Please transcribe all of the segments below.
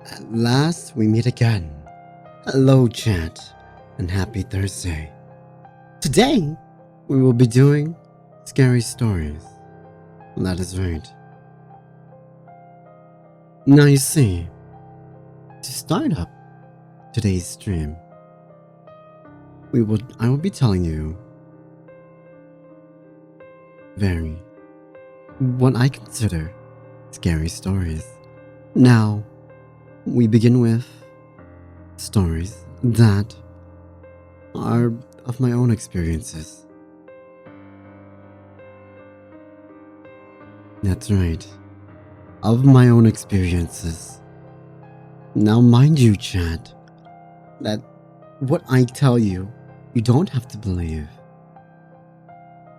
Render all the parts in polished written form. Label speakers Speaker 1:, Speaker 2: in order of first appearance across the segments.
Speaker 1: At last we meet again. Hello, chat, and happy Thursday. Today, we will be doing scary stories. That is right. Now you see, to start up today's stream, I will be telling you what I consider scary stories. Now, we begin with stories that are of my own experiences. That's right, of my own experiences. Now, mind you, chat, that what I tell you, you don't have to believe.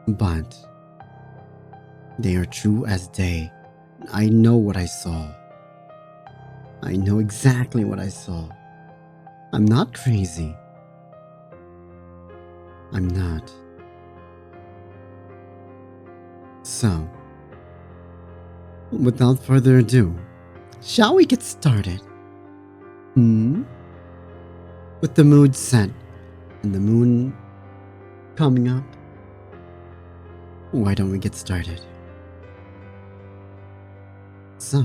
Speaker 1: But they are true as day. I know what I saw. I know exactly what I saw. I'm not crazy. I'm not. So, without further ado, shall we get started? With the mood set and the moon coming up, why don't we get started? So,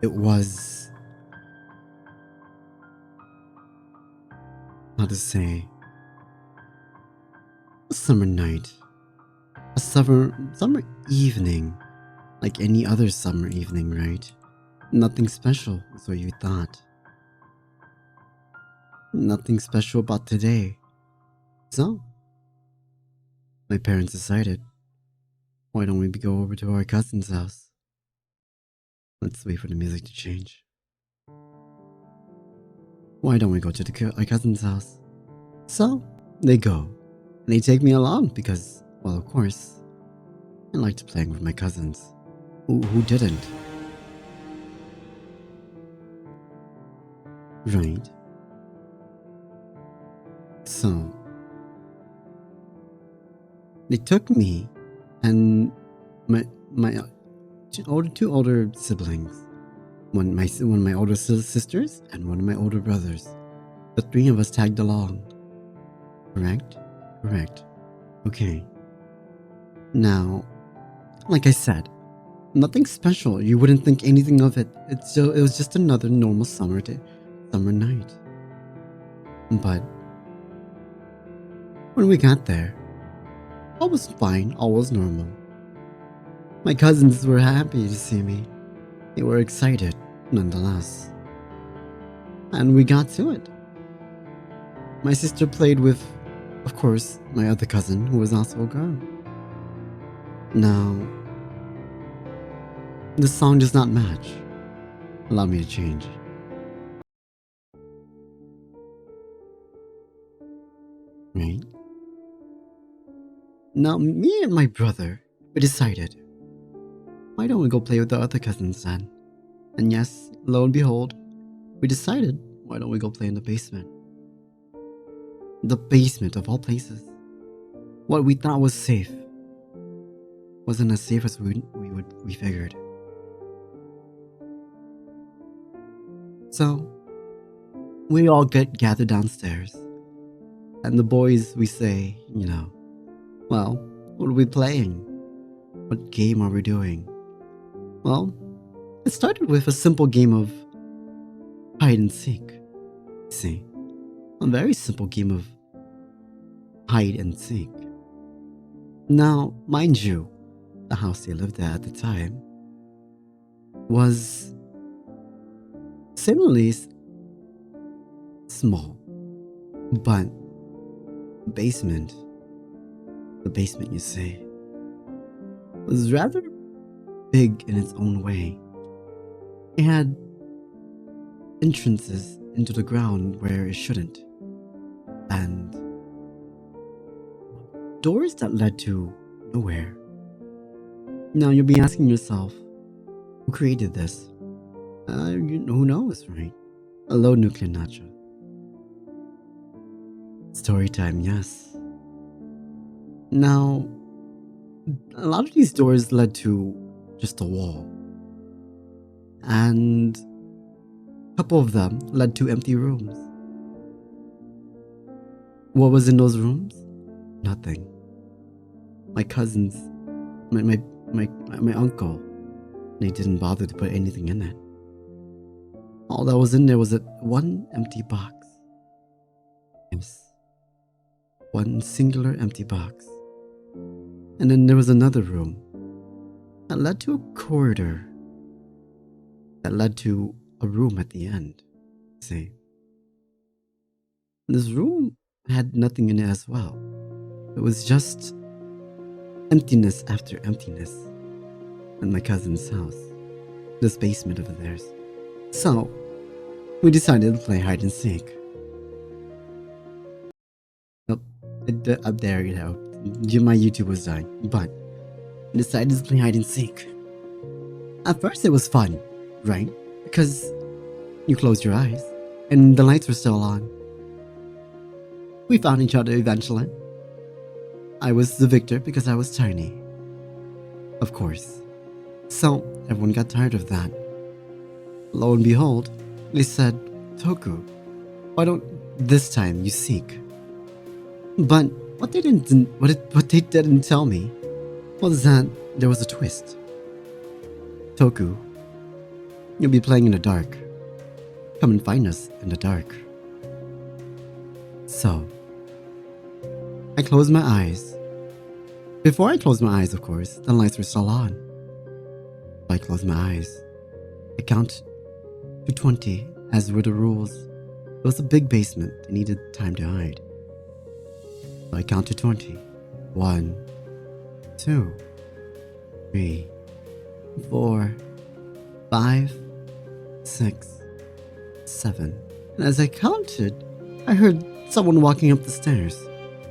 Speaker 1: it was, how to say, a summer night, a summer evening, like any other summer evening, right? Nothing special, is what you thought. Nothing special about today. So, my parents decided, why don't we go over to our cousin's house? Let's wait for the music to change. Why don't we go to our cousin's house? So, they go. And they take me along because, well, of course, I liked playing with my cousins. Who didn't? Right. So, they took me and my two older siblings, one of my older sisters and one of my older brothers. The three of us tagged along. Correct? Correct. Okay. Now, like I said, nothing special. You wouldn't think anything of it. It was just another normal summer night. But when we got there, all was fine. All was normal. My cousins were happy to see me. They were excited, nonetheless. And we got to it. My sister played with, of course, my other cousin, who was also a girl. Now, the song does not match. Allow me to change. Right? Now, me and my brother, we decided, why don't we go play with the other cousins then? And yes, lo and behold, we decided, why don't we go play in the basement? The basement of all places. What we thought was safe wasn't as safe as we figured. So, we all get gathered downstairs. And the boys, we say, well, what are we playing? What game are we doing? Well, it started with a simple game of hide and seek. See, a very simple game of hide and seek. Now, mind you, the house they lived at the time was similarly small, but the basement you say, was rather big in its own way. It had entrances into the ground where it shouldn't, and doors that led to nowhere. Now you'll be asking yourself, who created this? Who knows, right? Hello, Nuclear Nacho. Story time, yes. Now, a lot of these doors led to just a wall. and a couple of them led to empty rooms. What was in those rooms? Nothing. My cousins, my uncle, they didn't bother to put anything in it. All that was in there was one empty box. Yes. One singular empty box. And then there was another room that led to a corridor that led to a room at the end. See? This room had nothing in it as well. It was just emptiness after emptiness in my cousin's house, this basement of theirs. So, we decided to play hide and seek. Nope, up there, you know, my YouTube was dying, but we decided to play hide and seek. At first, it was fun, right? Because you closed your eyes and the lights were still on. We found each other eventually. I was the victor because I was tiny. Of course. So, everyone got tired of that. Lo and behold, they said, Toku, why don't this time you seek? But what they didn't tell me was that there was a twist. Toku, you'll be playing in the dark. Come and find us in the dark. So, I closed my eyes. Before I closed my eyes, of course, the lights were still on. I closed my eyes. I count to 20, as were the rules. It was a big basement. I needed time to hide. So I count to 20. 1, 2, 3, 4, 5, 6, 7. And as I counted, I heard someone walking up the stairs.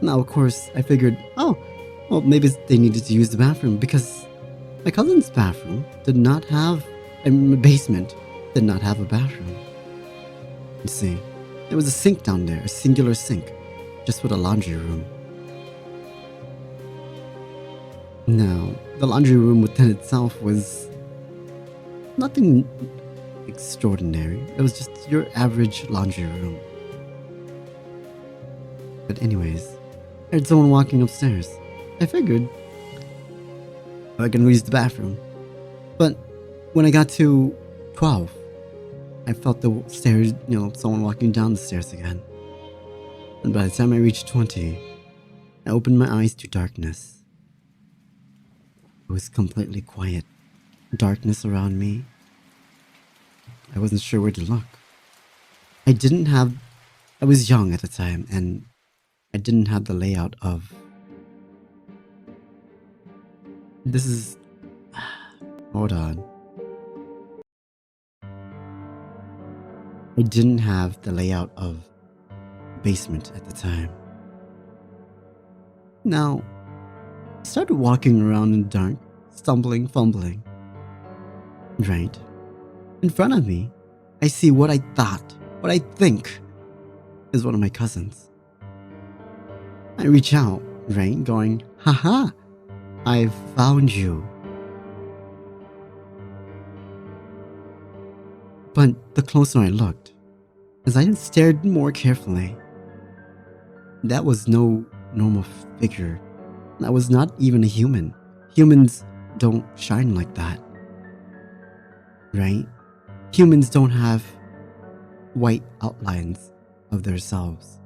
Speaker 1: Now, of course, I figured, oh, well, maybe they needed to use the bathroom because my cousin's bathroom did not have, my basement did not have a bathroom. You see, there was a sink down there, a singular sink, just with a laundry room. Now, the laundry room within itself was nothing extraordinary. It was just your average laundry room. But anyways, I heard someone walking upstairs. I figured I can use the bathroom. But when I got to 12, I felt the stairs, someone walking down the stairs again. And by the time I reached 20, I opened my eyes to darkness. It was completely quiet. Darkness around me. I wasn't sure where to look. I was young at the time, and I didn't have the layout of... Hold on. I didn't have the layout of basement at the time. Now, I started walking around in the dark, stumbling, fumbling. Right. In front of me, I see what I think is one of my cousins. I reach out, right, going, haha, I found you. But the closer I looked, as I stared more carefully, that was no normal figure. That was not even a human. Humans don't shine like that. Right? Humans don't have white outlines of themselves.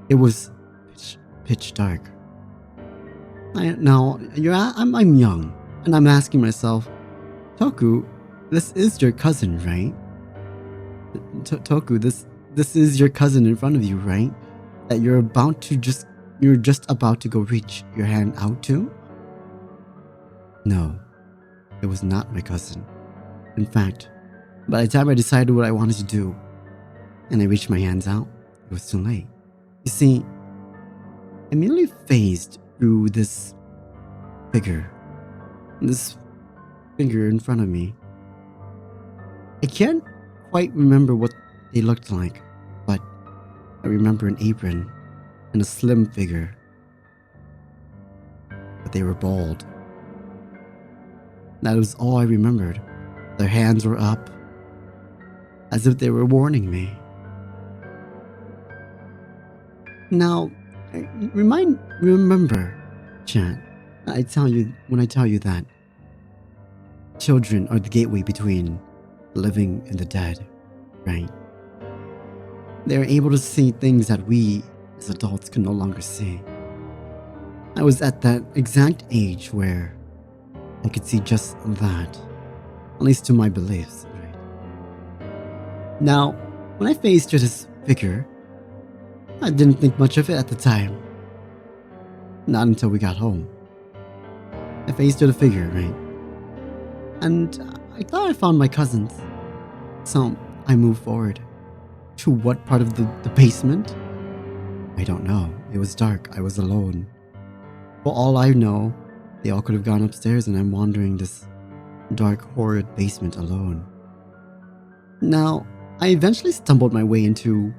Speaker 1: It was pitch dark. I'm young, and I'm asking myself, Toku, this is your cousin, right? Toku, this is your cousin in front of you, right? That you're just about to go reach your hand out to? No, it was not my cousin. In fact, by the time I decided what I wanted to do, and I reached my hands out, it was too late. You see, I merely phased through this figure in front of me. I can't quite remember what they looked like, but I remember an apron and a slim figure. But they were bald. That was all I remembered. Their hands were up, as if they were warning me. Now, remember, chat, when I tell you that children are the gateway between the living and the dead, right? They're able to see things that we, as adults, can no longer see. I was at that exact age where I could see just that, at least to my beliefs, right? Now, when I faced this figure, I didn't think much of it at the time. Not until we got home. I faced the figure, right? And I thought I found my cousins. So I moved forward. To what part of the basement? I don't know. It was dark. I was alone. For all I know, they all could have gone upstairs and I'm wandering this dark, horrid basement alone. Now, I eventually stumbled my way into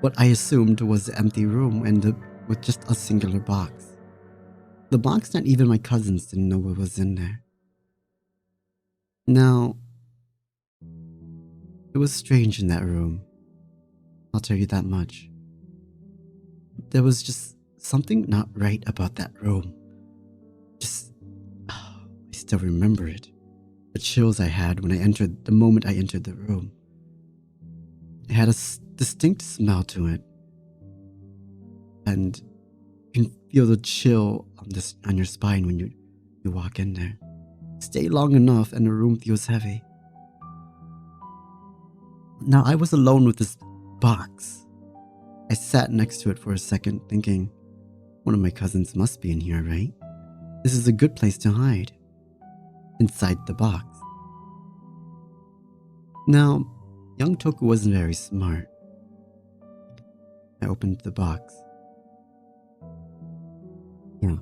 Speaker 1: what I assumed was the empty room and with just a singular box. The box that even my cousins didn't know what was in there. Now, it was strange in that room. I'll tell you that much. There was just something not right about that room. I still remember it. The chills I had the moment I entered the room. It had a distinct smell to it. And you can feel the chill on your spine when you walk in there. Stay long enough and the room feels heavy. Now I was alone with this box. I sat next to it for a second thinking, one of my cousins must be in here, right? This is a good place to hide. Inside the box. Now, young Toku wasn't very smart. I opened the box. Yeah,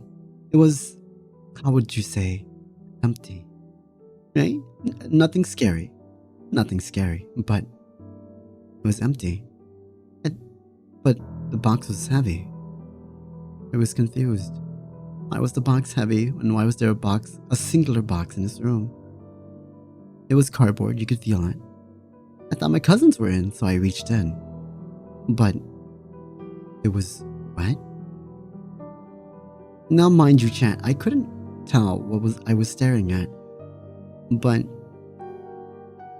Speaker 1: it was, how would you say, empty. Right? Nothing scary. Nothing scary, but it was empty. But the box was heavy. I was confused. Why was the box heavy and why was there a singular box in this room? It was cardboard, you could feel it. I thought my cousins were in, so I reached in. But it was wet. Now mind you, chat, I couldn't tell what I was staring at. But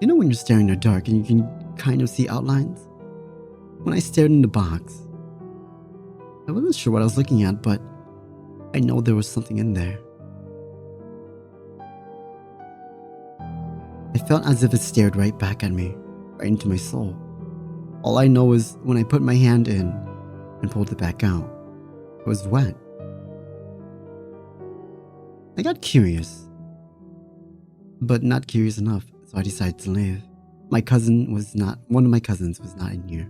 Speaker 1: you know when you're staring in the dark and you can kind of see outlines? When I stared in the box, I wasn't sure what I was looking at, but I know there was something in there. I felt as if it stared right back at me, right into my soul. All I know is when I put my hand in and pulled it back out, it was wet. I got curious, but not curious enough, so I decided to leave. One of my cousins was not in here.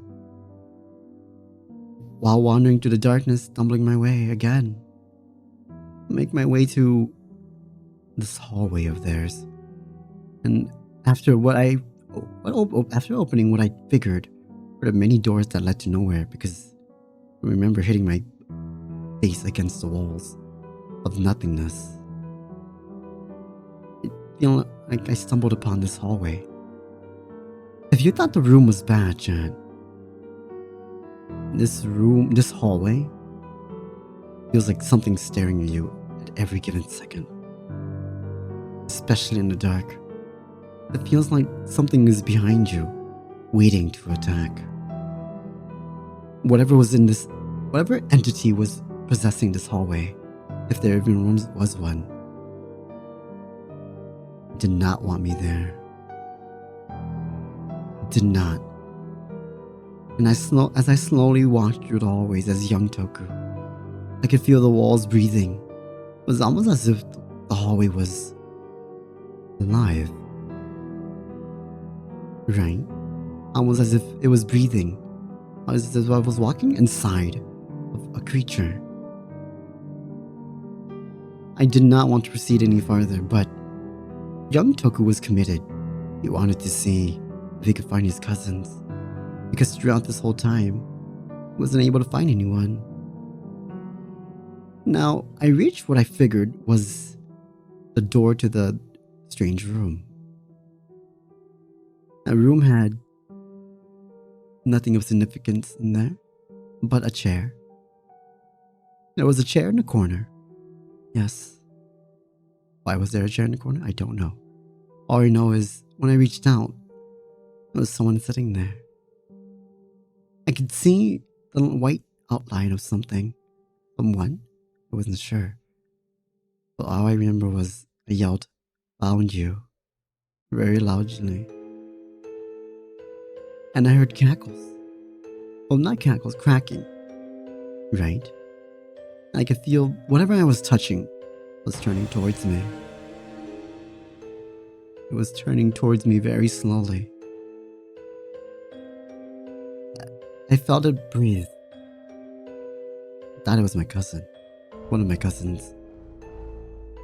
Speaker 1: While wandering through the darkness, stumbling my way again, make my way to this hallway of theirs. And after opening what I figured were the many doors that led to nowhere, because I remember hitting my face against the walls of nothingness. It felt like I stumbled upon this hallway. If you thought the room was bad, Chad, this hallway feels like something staring at you at every given second. Especially in the dark. It feels like something is behind you, waiting to attack. Whatever entity was possessing this hallway, if there even was one, did not want me there. Did not. And as I slowly walked through the hallways as young Toku, I could feel the walls breathing. It was almost as if the hallway was alive. Right? Almost as if it was breathing. As if I was walking inside of a creature. I did not want to proceed any farther, but young Toku was committed. He wanted to see if he could find his cousins. Because throughout this whole time, he wasn't able to find anyone. Now, I reached what I figured was the door to the strange room. A room had nothing of significance in there but a chair. There was a chair in the corner. Yes. Why was there a chair in the corner? I don't know. All I know is when I reached out, there was someone sitting there. I could see the white outline of something. Someone? I wasn't sure. But all I remember was I yelled, "Found you," very loudly. And I heard cackles. Well, not cackles, cracking. Right? I could feel whatever I was touching was turning towards me. It was turning towards me very slowly. I felt it breathe. I thought it was my cousin. One of my cousins.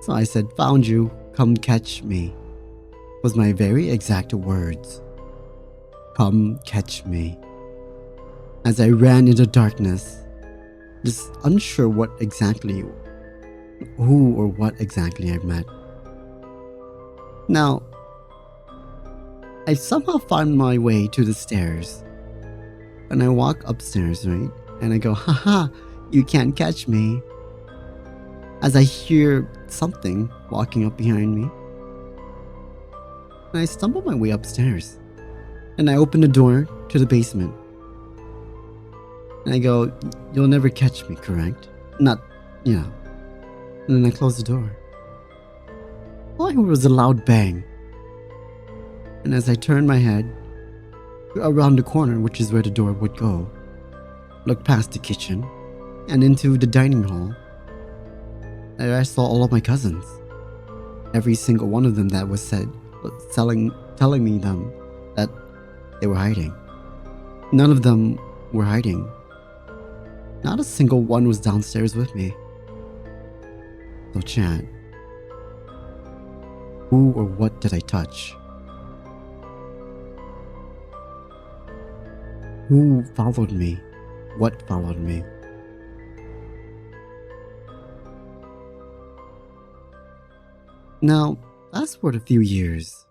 Speaker 1: So I said, "Found you, come catch me," was my very exact words. Come catch me. As I ran into darkness, just unsure who or what exactly I met. Now, I somehow found my way to the stairs. And I walk upstairs, right? And I go, "Haha, you can't catch me." As I hear something walking up behind me. And I stumble my way upstairs. And I open the door to the basement. And I go, "You'll never catch me, correct?" Not, And then I close the door. All I heard was a loud bang. And as I turned my head around the corner, which is where the door would go, looked past the kitchen and into the dining hall, and I saw all of my cousins. Every single one of them that was telling me them that they were hiding. None of them were hiding. Not a single one was downstairs with me. So chat, who or what did I touch? Who followed me? What followed me? Now, fast forward a few years.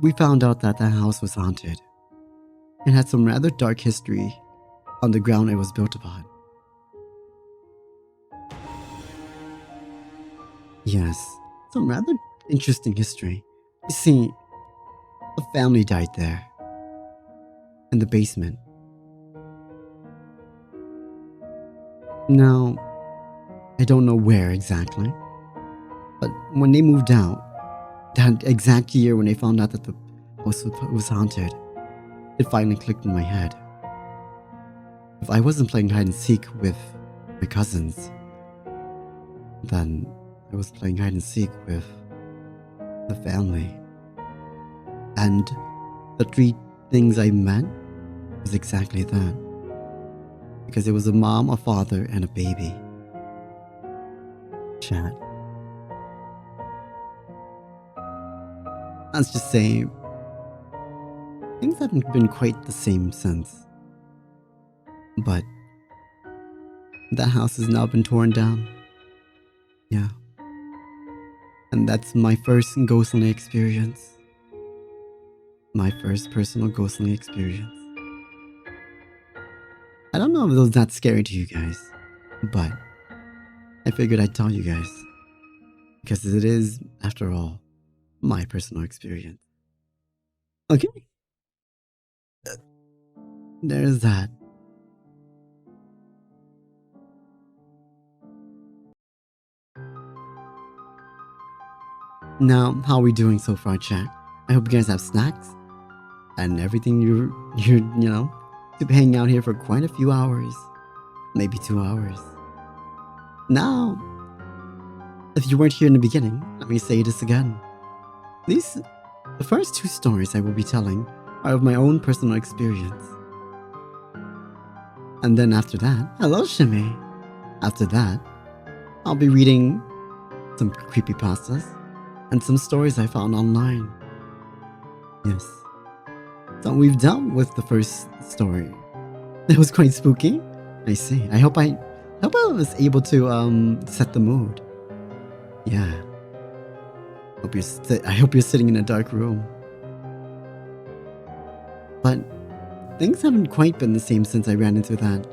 Speaker 1: We found out that house was haunted. It had some rather dark history on the ground it was built upon. Yes, some rather interesting history. You see, a family died there, in the basement. Now, I don't know where exactly, but when they moved out, that exact year when they found out that the house was haunted, it finally clicked in my head. If I wasn't playing hide and seek with my cousins, then I was playing hide and seek with the family. And the three things I meant was exactly that. Because it was a mom, a father, and a baby. Chat. Let's just say, things haven't been quite the same since. But that house has now been torn down. Yeah. And that's my first ghostly experience. My first personal ghostly experience. I don't know if it was that scary to you guys, but I figured I'd tell you guys. Because it is, after all, my personal experience. Okay. There's that. Now, how are we doing so far, chat? I hope you guys have snacks and everything you're to hang out here for quite a few hours, maybe 2 hours. Now, if you weren't here in the beginning, let me say this again. The first 2 stories I will be telling are of my own personal experience. And then after that, hello Shimmy. After that, I'll be reading some creepypastas and some stories I found online. Yes. So we've dealt with the first story. It was quite spooky. I see. I hope I was able to set the mood. Yeah. I hope you're sitting in a dark room. But things haven't quite been the same since I ran into that,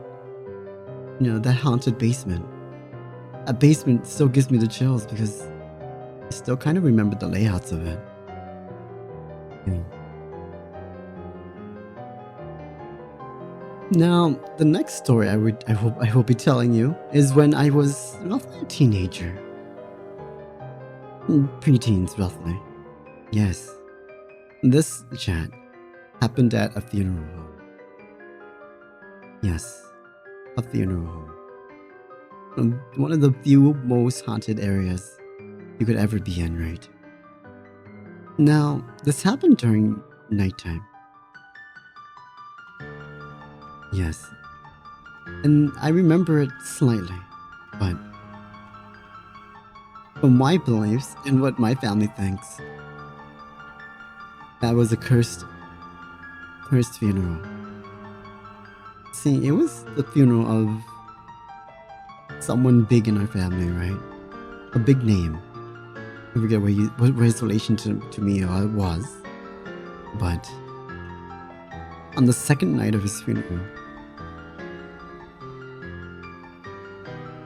Speaker 1: that haunted basement. That basement still gives me the chills because I still kind of remember the layouts of it. Yeah. Now, the next story I will be telling you is when I was roughly a teenager. Preteens, roughly. Yes. This chat happened at a funeral home. Yes, a funeral home. One of the few most haunted areas you could ever be in, right? Now, this happened during nighttime. Yes. And I remember it slightly, but from my beliefs and what my family thinks, that was a cursed funeral. See, it was the funeral of someone big in our family, right? A big name. I forget what his relation to me was, but on the second night of his funeral,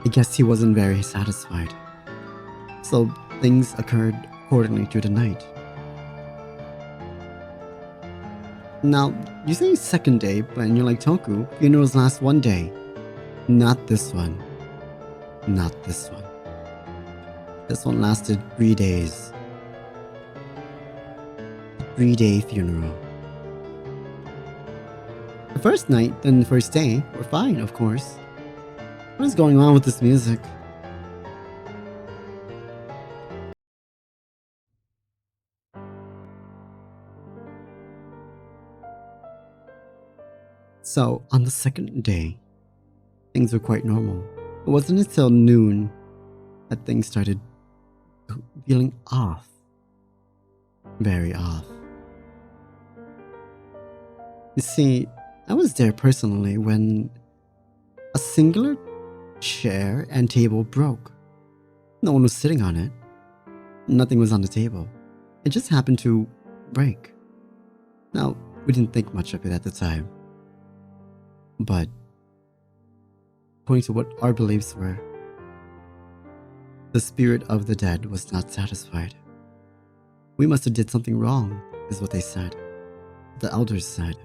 Speaker 1: I guess he wasn't very satisfied. So things occurred accordingly through the night. Now, you say second day, but you're like, Toku, funerals last one day. Not this one. Not this one. This one lasted 3 days. 3-day funeral. The first night and the first day were fine, of course. What is going on with this music? So, on the second day, things were quite normal. It wasn't until noon that things started feeling off. Very off. You see, I was there personally when a singular chair and table broke. No one was sitting on it. Nothing was on the table. It just happened to break. Now, we didn't think much of it at the time. But according to what our beliefs were, the spirit of the dead was not satisfied. We must have did something wrong, is what they said. The elders said.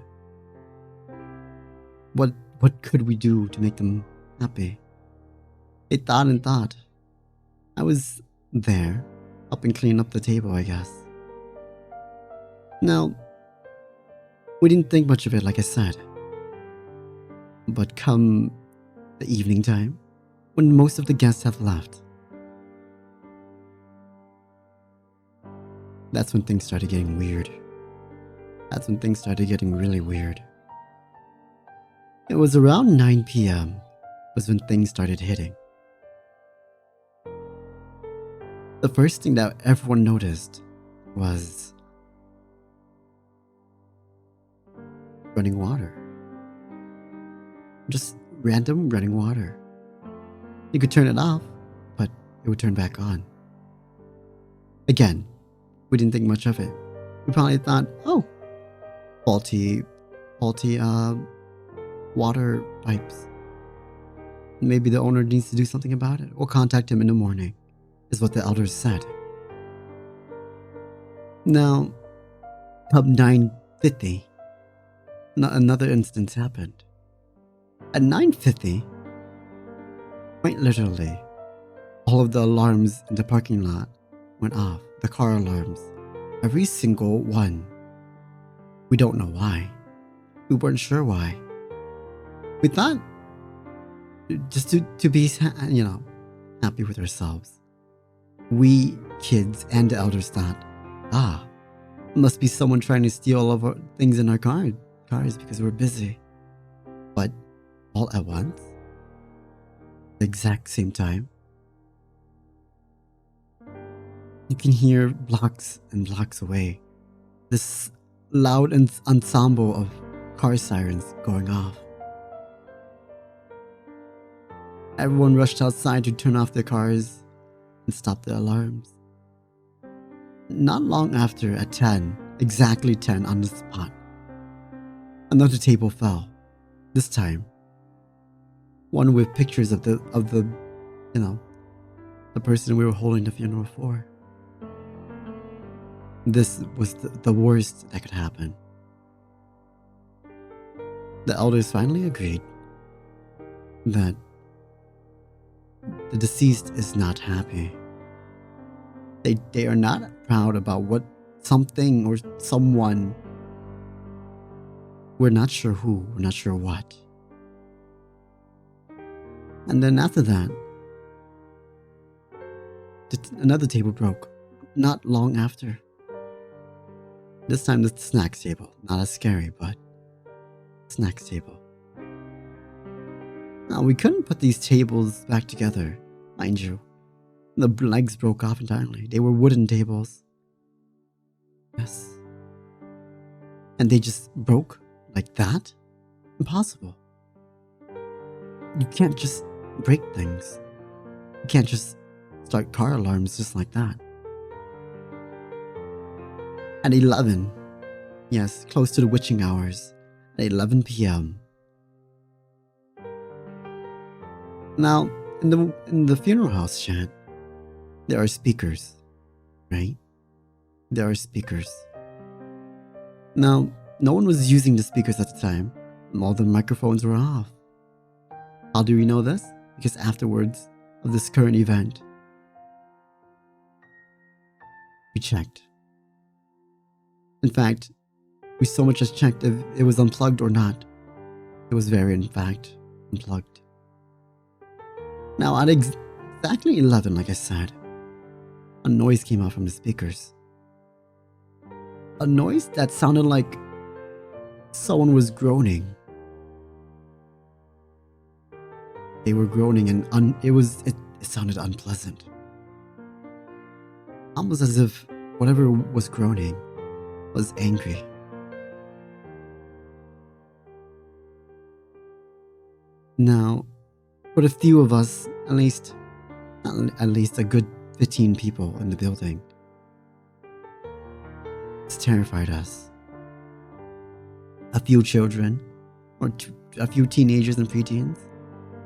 Speaker 1: What could we do to make them happy? They thought and thought. I was there, helping clean up the table, I guess. Now, we didn't think much of it, like I said. But come the evening time, when most of the guests have left, that's when things started getting weird. That's when things started getting really weird. It was around 9 p.m. was when things started hitting. The first thing that everyone noticed was running water. Just random running water. You could turn it off, but it would turn back on. Again, we didn't think much of it. We probably thought, oh, faulty water pipes. Maybe the owner needs to do something about it, or contact him in the morning, is what the elders said. Now, come 9:50, another instance happened. At 9:50, quite literally, all of the alarms in the parking lot went off. The car alarms. Every single one. We don't know why. We weren't sure why. We thought just to be, happy with ourselves. We kids and the elders thought, it must be someone trying to steal all of our things in our cars because we're busy. But all at once, the exact same time, you can hear blocks and blocks away this loud ensemble of car sirens going off. Everyone rushed outside to turn off their cars and stop the alarms. Not long after, at 10, exactly 10 on the spot, another table fell. This time, one with pictures of the the person we were holding the funeral for. This was the worst that could happen. The elders finally agreed that the deceased is not happy. They are not proud about what something or someone, we're not sure who, we're not sure what. And then after that, another table broke, not long after. This time the snacks table, not as scary, but snacks table. Now we couldn't put these tables back together, mind you. The legs broke off entirely. They were wooden tables. Yes. And they just broke like that? Impossible. You can't just break things. You can't just start car alarms just like that. At 11, yes, close to the witching hours, at 11 p.m. Now, in the funeral house chat, there are speakers, right? There are speakers. Now, no one was using the speakers at the time. All the microphones were off. How do we know this? Because afterwards of this current event, we checked. In fact, we so much as checked if it was unplugged or not. It was very, in fact, unplugged. Now, at exactly 11, like I said, a noise came out from the speakers. A noise that sounded like someone was groaning. They were groaning and it sounded unpleasant. Almost as if whatever was groaning was angry. Now, for the few of us, at least a good 15 people in the building, it's terrified us. A few children, or a few teenagers and preteens,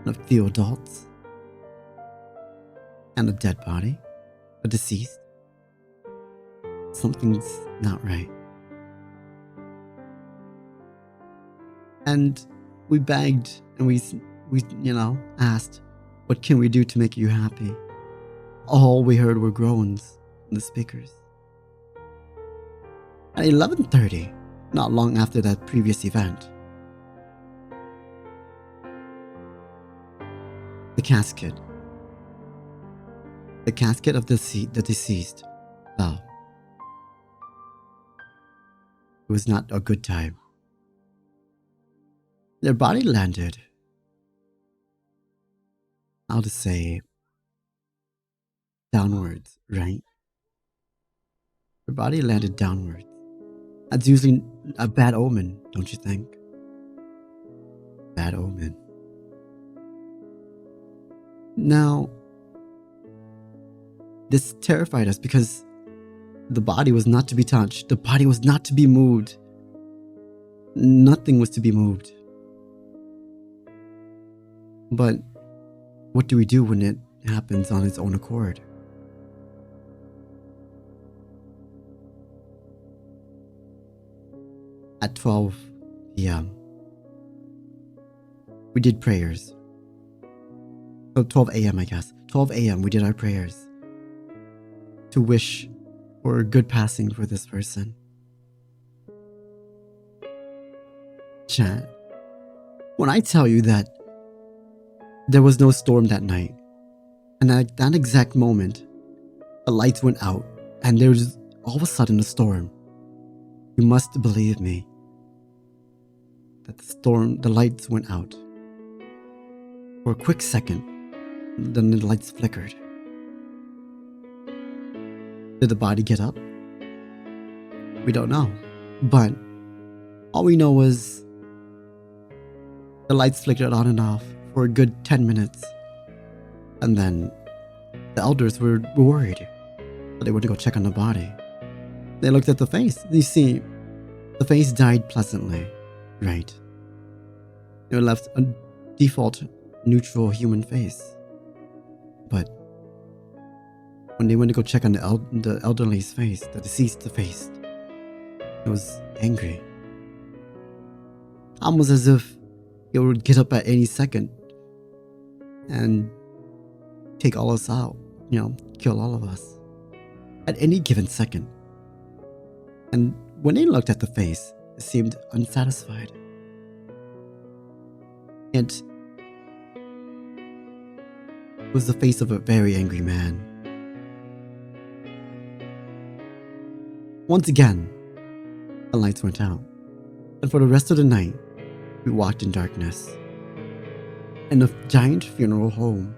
Speaker 1: and a few adults, and a dead body, a deceased. Something's not right. And we begged and we asked, what can we do to make you happy? All we heard were groans from the speakers. At 11:30, not long after that previous event, the casket of the deceased fell. It was not a good time. Their body landed, how to say, downwards, right? Their body landed downwards. That's usually a bad omen, don't you think? Bad omen. Now, this terrified us because the body was not to be touched. The body was not to be moved. Nothing was to be moved. But what do we do when it happens on its own accord? At 12 p.m., we did prayers. Oh, 12 a.m. I guess. 12 a.m. we did our prayers to wish for a good passing for this person. Chat, when I tell you that there was no storm that night, and at that exact moment, the lights went out, and there was all of a sudden a storm, you must believe me that the lights went out. For a quick second, then the lights flickered. Did the body get up? We don't know. But all we know was the lights flickered on and off for a good 10 minutes. And then the elders were worried. So they went to go check on the body. They looked at the face. You see, the face died pleasantly, right? It left a default neutral human face. But when they went to go check on the elderly's face, the deceased face, it was angry. Almost as if it would get up at any second and take all us out, kill all of us at any given second. And when they looked at the face, it seemed unsatisfied. It was the face of a very angry man. Once again, the lights went out, and for the rest of the night, we walked in darkness. In a giant funeral home,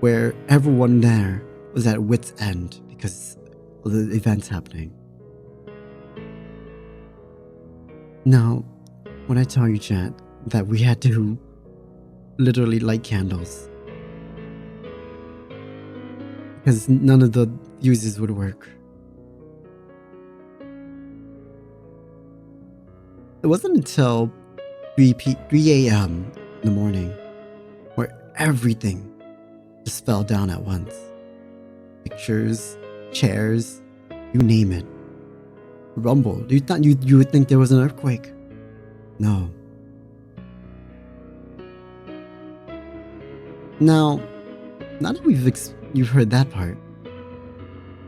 Speaker 1: where everyone there was at wit's end because of the events happening. Now, when I tell you, chat, that we had to literally light candles because none of the fuses would work. It wasn't until 3 a.m. in the morning where everything just fell down at once. Pictures, chairs, you name it. Rumble. You thought you would think there was an earthquake. No. Now that you've heard that part,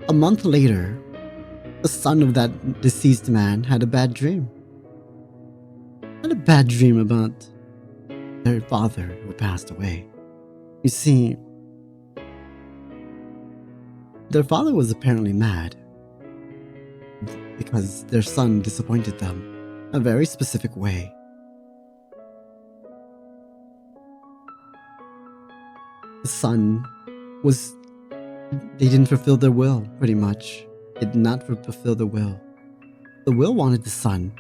Speaker 1: a month later, the son of that deceased man had a bad dream. Had a bad dream about their father who passed away. You see, their father was apparently mad because their son disappointed them in a very specific way. The son they didn't fulfill their will, pretty much. They did not fulfill the will. The will wanted the son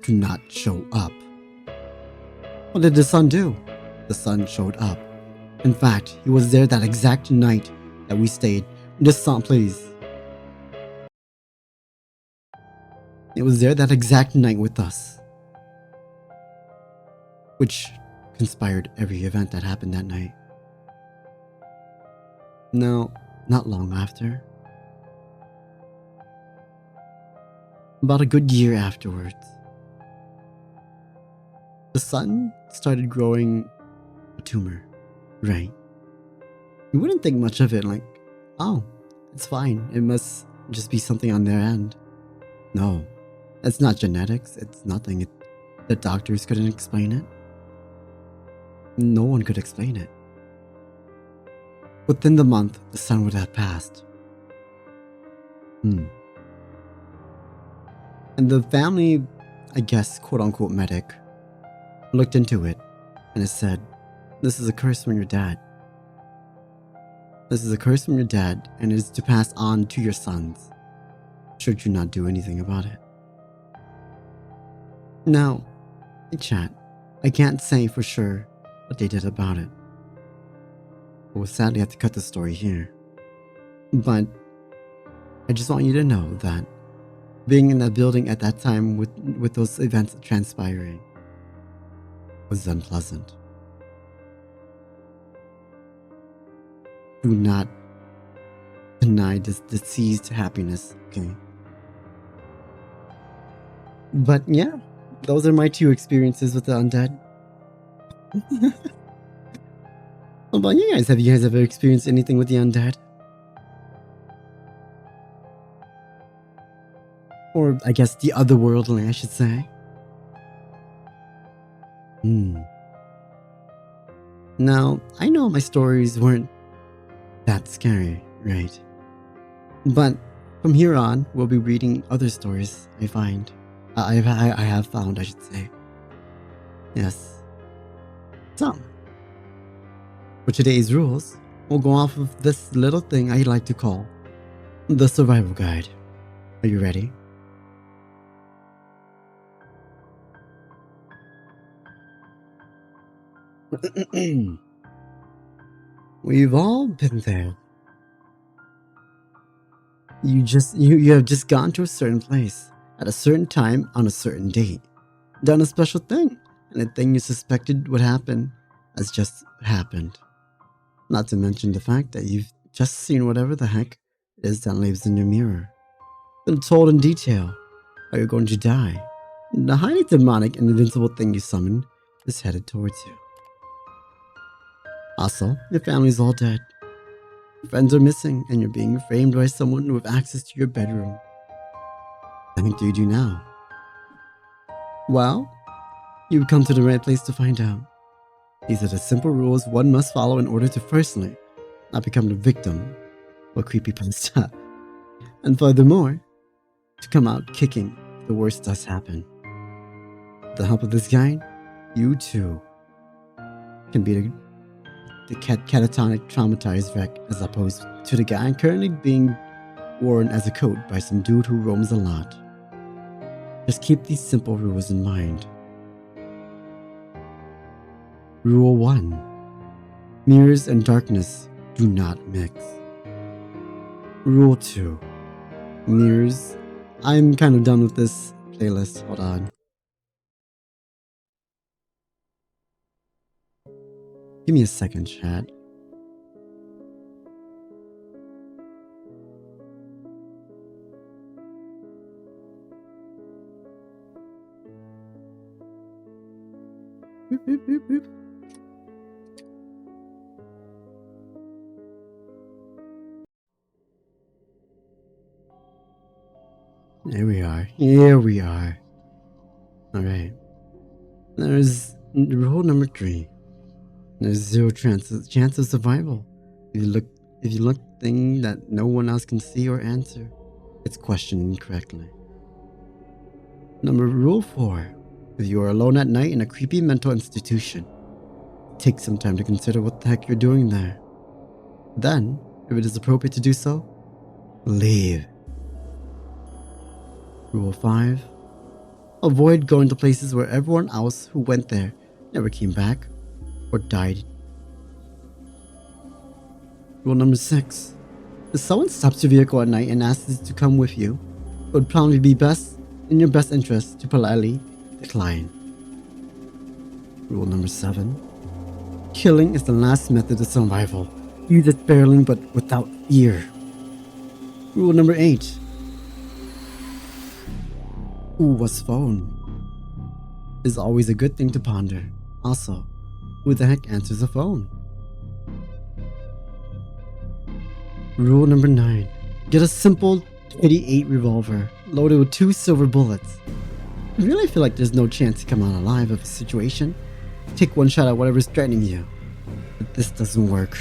Speaker 1: to not show up. What did the son do? The son showed up. In fact, he was there that exact night that we stayed. This song, please. It was there that exact night with us, which conspired every event that happened that night. Now, not long after, about a good year afterwards, the son started growing a tumor, right? You wouldn't think much of it, like, oh, it's fine. It must just be something on their end. No, it's not genetics. It's nothing. The doctors couldn't explain it. No one could explain it. Within the month, the son would have passed. And the family, I guess, quote-unquote medic, looked into it, and it said, this is a curse from your dad. This is a curse from your dad, and it is to pass on to your sons, should you not do anything about it. Now, in chat, I can't say for sure what they did about it. I will sadly have to cut the story here. But I just want you to know that being in that building at that time with those events transpiring was unpleasant. Do not deny this deceased happiness, okay? But yeah, those are my 2 experiences with the undead. What about you guys? Have you guys ever experienced anything with the undead? Or I guess the otherworldly, I should say. Now, I know my stories weren't that scary, right? But from here on, we'll be reading other stories I find. I have found, I should say. Yes. So, for today's rules, we'll go off of this little thing I like to call the survival guide. Are you ready? We've all been there. You have just gone to a certain place at a certain time on a certain date, done a special thing, and the thing you suspected would happen has just happened. Not to mention the fact that you've just seen whatever the heck it is that lives in your mirror. Been told in detail how you're going to die. The highly demonic and invincible thing you summoned is headed towards you. Also, your family's all dead. Your friends are missing, and you're being framed by someone with access to your bedroom. What do you do now? Well, you've come to the right place to find out. These are the simple rules one must follow in order to firstly not become the victim of creepypasta, and furthermore, to come out kicking if the worst does happen. With the help of this guide, you too can be the catatonic traumatized wreck as opposed to the guy currently being worn as a coat by some dude who roams a lot. Just keep these simple rules in mind. Rule 1. Mirrors and darkness do not mix. Rule 2. Mirrors. I'm kind of done with this playlist. Hold on. Give me a second, chat. Boop, boop, boop, boop. There we are. Here we are. Alright. There's rule number 3. There's 0 chance of survival. If you look thing that no one else can see or answer, it's questioned incorrectly. Rule 4. If you are alone at night in a creepy mental institution, take some time to consider what the heck you're doing there. Then, if it is appropriate to do so, leave. Rule 5. Avoid going to places where everyone else who went there never came back or died. Rule number 6. If someone stops your vehicle at night and asks you to come with you, it would probably be in your best interest to politely decline. Rule number 7. Killing is the last method of survival. Use it sparingly but without fear. Rule number 8. Who was phone? Is always a good thing to ponder. Also, who the heck answers the phone? Rule number 9. Get a simple 88 revolver loaded with 2 silver bullets. I really feel like there's no chance to come out alive of a situation. Take one shot at whatever's threatening you. But this doesn't work.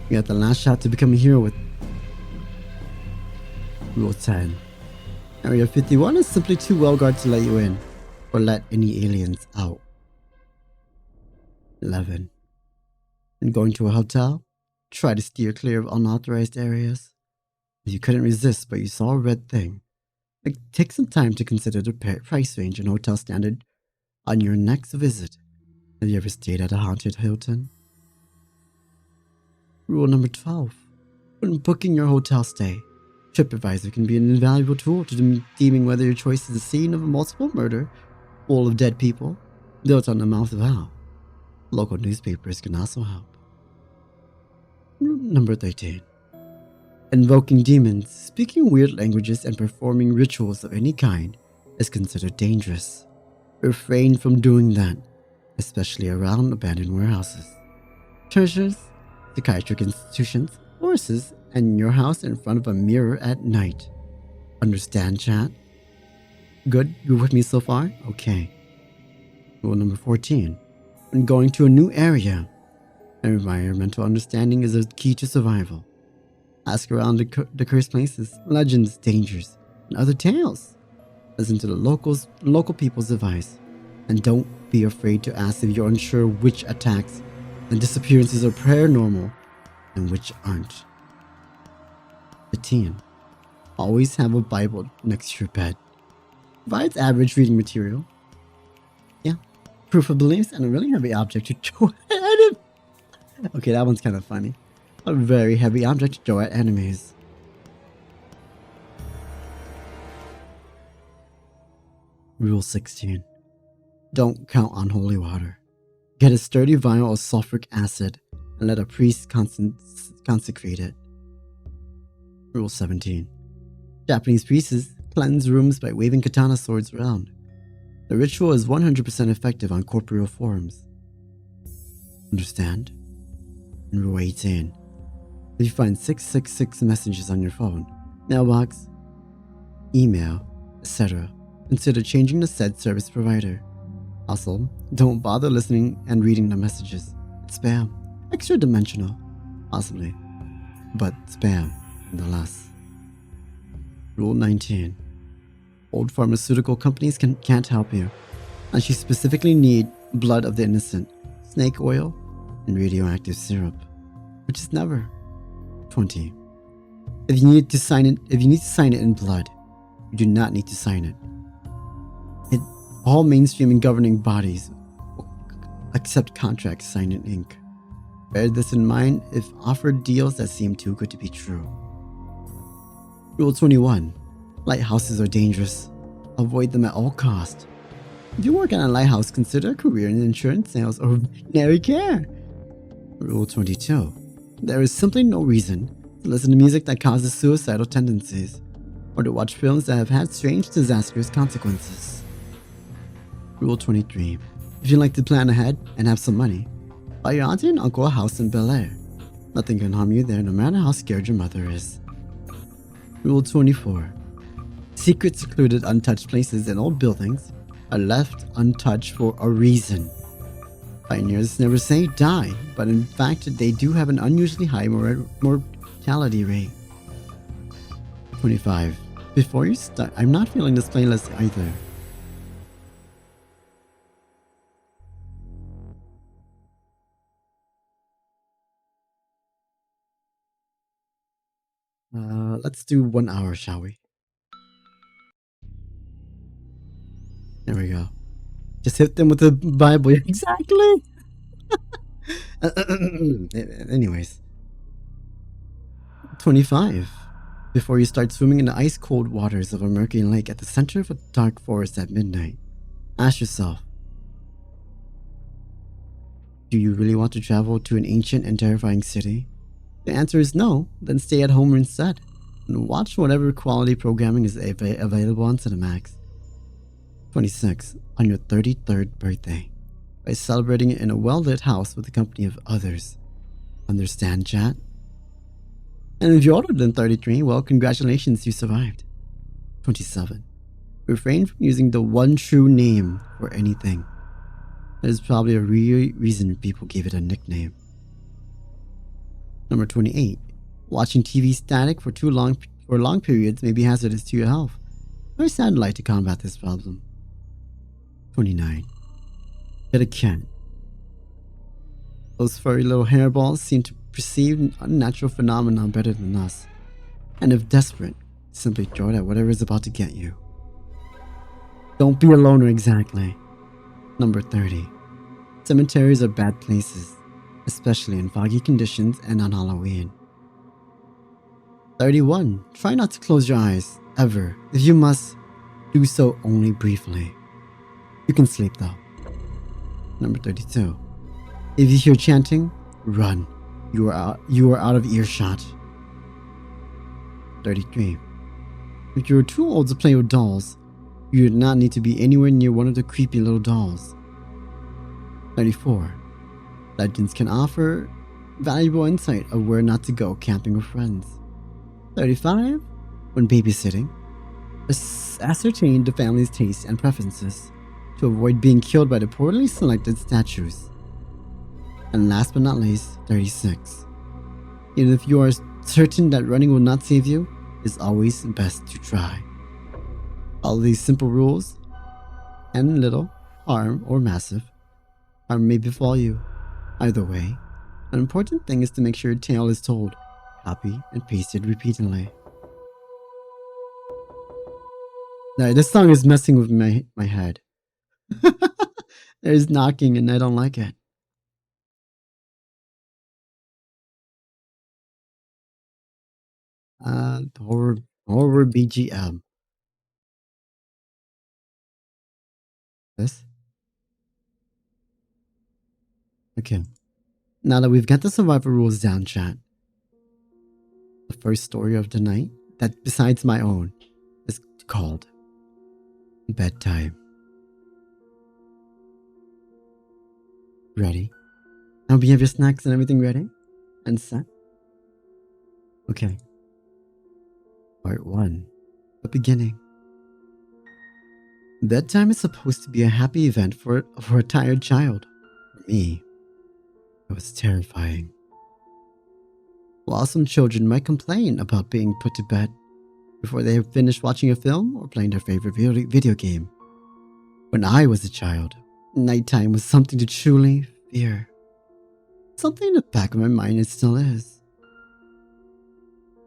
Speaker 1: You got the last shot to become a hero with. Rule 10. Area 51 is simply too well guarded to let you in, or let any aliens out. 11. When going to a hotel, try to steer clear of unauthorized areas. If you couldn't resist but you saw a red thing, take some time to consider the price range and hotel standard on your next visit. Have you ever stayed at a haunted Hilton? Rule number 12. When booking your hotel stay, TripAdvisor can be an invaluable tool to deeming whether your choice is the scene of a multiple murder full of dead people built on the mouth of hell. Local newspapers can also help. Number 13. Invoking demons, speaking weird languages, and performing rituals of any kind is considered dangerous. Refrain from doing that, especially around abandoned warehouses, churches, psychiatric institutions, horses, and your house in front of a mirror at night. Understand, chat? Good? You with me so far? Okay. Rule number 14. When going to a new area, environmental understanding is a key to survival. Ask around the cursed places, legends, dangers, and other tales. Listen to the local people's advice, and don't be afraid to ask if you're unsure which attacks and disappearances are paranormal and which aren't. 15. Always have a Bible next to your bed. Provides average reading material. Yeah. Proof of beliefs and a really heavy object to throw at enemies. Okay, that one's kind of funny. A very heavy object to throw at enemies. Rule 16. Don't count on holy water. Get a sturdy vial of sulfuric acid and let a priest consecrate it. Rule 17. Japanese priests cleanse rooms by waving katana swords around. The ritual is 100% effective on corporeal forms. Understand? And Rule 18. If you find 666 messages on your phone, mailbox, email, etc., consider changing the said service provider. Also, don't bother listening and reading the messages. It's spam. Extra dimensional, possibly, but spam nonetheless. Rule 19. Old pharmaceutical companies can't help you, unless you specifically need blood of the innocent, snake oil, and radioactive syrup, which is never. 20. If you need to sign it in blood, you do not need to sign it. All mainstream and governing bodies will accept contracts signed in ink. Bear this in mind if offered deals that seem too good to be true. Rule 21. Lighthouses are dangerous. Avoid them at all costs. If you work at a lighthouse, consider a career in insurance sales or veterinary care. Rule 22. There is simply no reason to listen to music that causes suicidal tendencies, or to watch films that have had strange, disastrous consequences. Rule 23. If you like to plan ahead and have some money, buy your auntie and uncle a house in Bel Air. Nothing can harm you there, no matter how scared your mother is. Rule 24. Secret, secluded, untouched places and old buildings are left untouched for a reason. Pioneers never say die, but in fact they do have an unusually high mortality rate. 25. Before you start, I'm not feeling this playlist either. Let's do 1 hour, shall we? There we go. Just hit them with the Bible. Exactly. Anyways. 25. Before you start swimming in the ice-cold waters of a murky lake at the center of a dark forest at midnight, ask yourself, do you really want to travel to an ancient and terrifying city? If the answer is no, then stay at home instead and watch whatever quality programming is available on Cinemax. 26. On your 33rd birthday, by celebrating it in a well-lit house with the company of others. Understand, chat? And if you're older than 33, well, congratulations, you survived. 27. Refrain from using the one true name for anything. There's probably a real reason people gave it a nickname. Number 28. Watching TV static for long periods may be hazardous to your health. Wear satellite to combat this problem. 29. Get a cat. Those furry little hairballs seem to perceive unnatural phenomena better than us. And if desperate, simply throw it at whatever is about to get you. Don't be a loner exactly. Number 30. Cemeteries are bad places, especially in foggy conditions and on Halloween. 31. Try not to close your eyes, ever. If you must, do so only briefly. You can sleep though. Number 32. If you hear chanting, run. You are out of earshot. 33. If you are too old to play with dolls, you do not need to be anywhere near one of the creepy little dolls. 34. Legends can offer valuable insight of where not to go camping with friends. 35. When babysitting, ascertain the family's tastes and preferences to avoid being killed by the poorly selected statues. And last but not least, 36. Even if you are certain that running will not save you, it's always best to try. All these simple rules, and little harm or massive harm may befall you. Either way, an important thing is to make sure your tale is told, copy, and pasted repeatedly. Now, this song is messing with my head. There's knocking and I don't like it. Horror BGM. This? Okay. Now that we've got the survival rules down, chat, the first story of the night, that besides my own, is called Bedtime. Ready? Now we have your snacks and everything ready? And set? Okay. Part 1. The beginning. Bedtime is supposed to be a happy event for a tired child. For me, it was terrifying. While some children might complain about being put to bed before they have finished watching a film or playing their favorite video game, when I was a child, nighttime was something to truly fear. Something in the back of my mind it still is.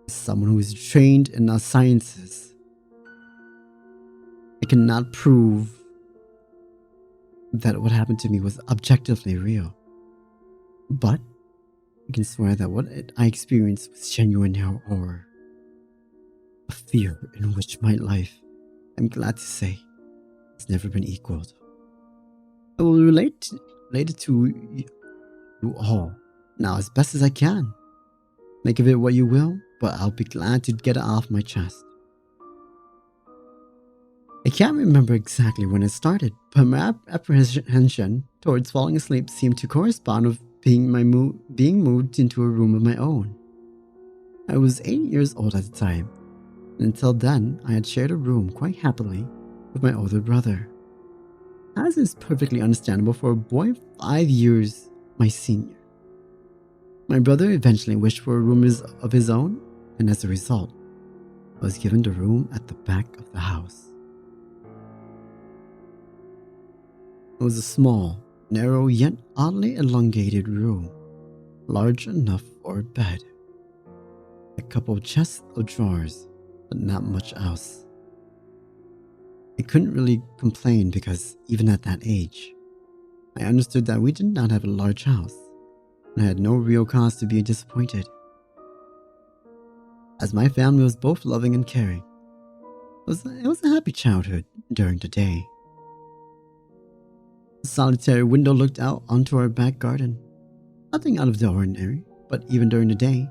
Speaker 1: As someone who is trained in the sciences, I cannot prove that what happened to me was objectively real. But I can swear that what I experienced was genuine horror. A fear in which my life, I'm glad to say, has never been equaled. I will relate it to you all now as best as I can. Make of it what you will, but I'll be glad to get it off my chest. I can't remember exactly when it started, but my apprehension towards falling asleep seemed to correspond with being moved into a room of my own. I was 8 years old at the time, and until then I had shared a room quite happily with my older brother. As is perfectly understandable for a boy 5 years my senior. My brother eventually wished for a room of his own, and as a result, I was given the room at the back of the house. It was a small, narrow yet oddly elongated room, large enough for a bed. A couple of chests of drawers, but not much else. I couldn't really complain because even at that age, I understood that we did not have a large house, and I had no real cause to be disappointed. As my family was both loving and caring, it was a happy childhood during the day. A solitary window looked out onto our back garden. Nothing out of the ordinary, but even during the day,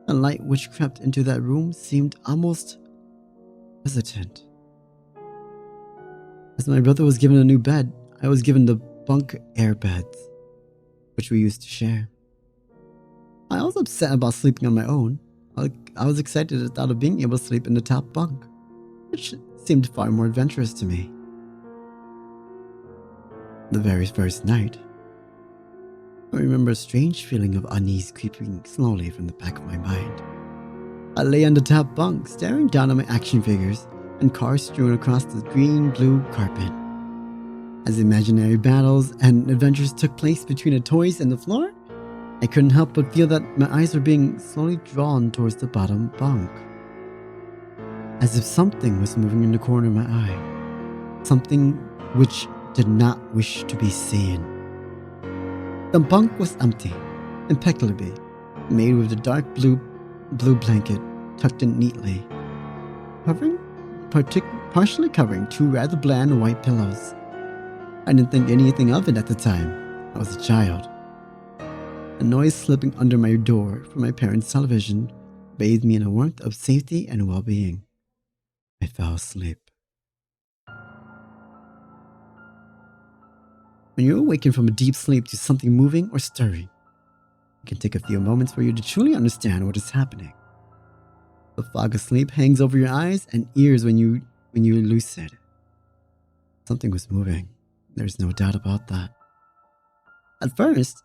Speaker 1: the light which crept into that room seemed almost hesitant. As my brother was given a new bed, I was given the bunk air beds, which we used to share. I was upset about sleeping on my own. I was excited at the thought of being able to sleep in the top bunk, which seemed far more adventurous to me. The very first night, I remember a strange feeling of unease creeping slowly from the back of my mind. I lay on the top bunk, staring down at my action figures and cars strewn across the green-blue carpet. As imaginary battles and adventures took place between the toys and the floor, I couldn't help but feel that my eyes were being slowly drawn towards the bottom bunk. As if something was moving in the corner of my eye. Something which did not wish to be seen. The bunk was empty, impeccably made with a dark blue blanket tucked in neatly, partially covering two rather bland white pillows. I didn't think anything of it at the time. I was a child. A noise slipping under my door from my parents' television bathed me in a warmth of safety and well-being. I fell asleep. When you awaken from a deep sleep to something moving or stirring, it can take a few moments for you to truly understand what is happening. The fog of sleep hangs over your eyes and ears when you're lucid. Something was moving. There's no doubt about that. At first,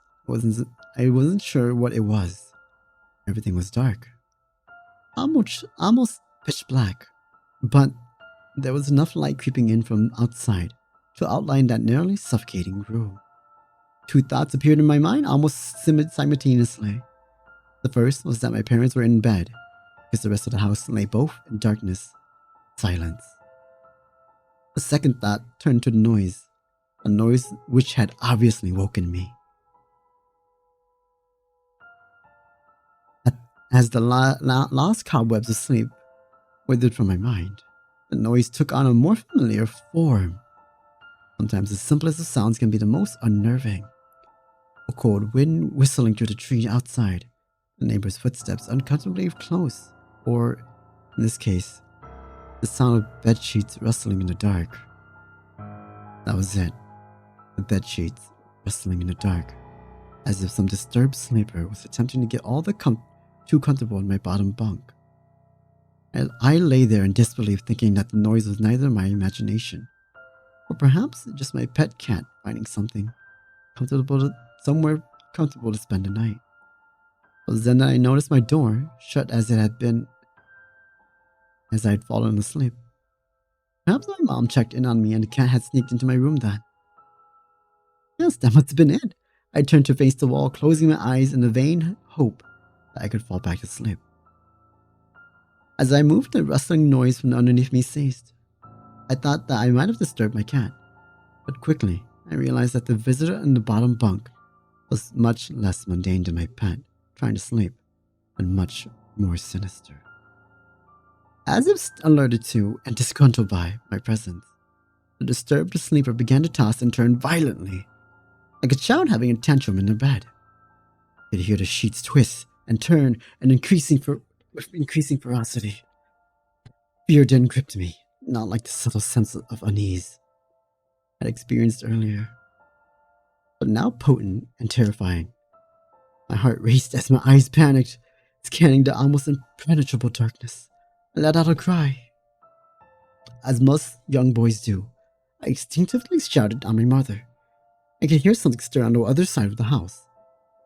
Speaker 1: I wasn't sure what it was. Everything was dark. Almost pitch black. But there was enough light creeping in from outside to outline that nearly suffocating room. Two thoughts appeared in my mind almost simultaneously. The first was that my parents were in bed, because the rest of the house lay both in darkness, silence. The second thought turned to the noise, a noise which had obviously woken me. As the last cobwebs of sleep withered from my mind, the noise took on a more familiar form. Sometimes the simplest of sounds can be the most unnerving. A cold wind whistling through the tree outside, the neighbor's footsteps uncomfortably close, or, in this case, the sound of bed sheets rustling in the dark. That was it. The bed sheets rustling in the dark, as if some disturbed sleeper was attempting to get all too comfortable in my bottom bunk. I lay there in disbelief, thinking that the noise was neither my imagination, or perhaps just my pet cat finding somewhere comfortable to spend the night. It was then that I noticed my door, shut as it had been as I had fallen asleep. Perhaps my mom checked in on me and the cat had sneaked into my room then. Yes, that must have been it. I turned to face the wall, closing my eyes in the vain hope that I could fall back to sleep. As I moved, the rustling noise from underneath me ceased. I thought that I might have disturbed my cat, but quickly I realized that the visitor in the bottom bunk was much less mundane than my pet, trying to sleep, and much more sinister. As if alerted to and disgruntled by my presence, the disturbed sleeper began to toss and turn violently, like a child having a tantrum in their bed. I could hear the sheets twist and turn with increasing ferocity. Fear then gripped me, not like the subtle sense of unease I had experienced earlier, but now potent and terrifying. My heart raced as my eyes panicked, scanning the almost impenetrable darkness. I let out a cry. As most young boys do, I instinctively shouted on my mother. I could hear something stir on the other side of the house,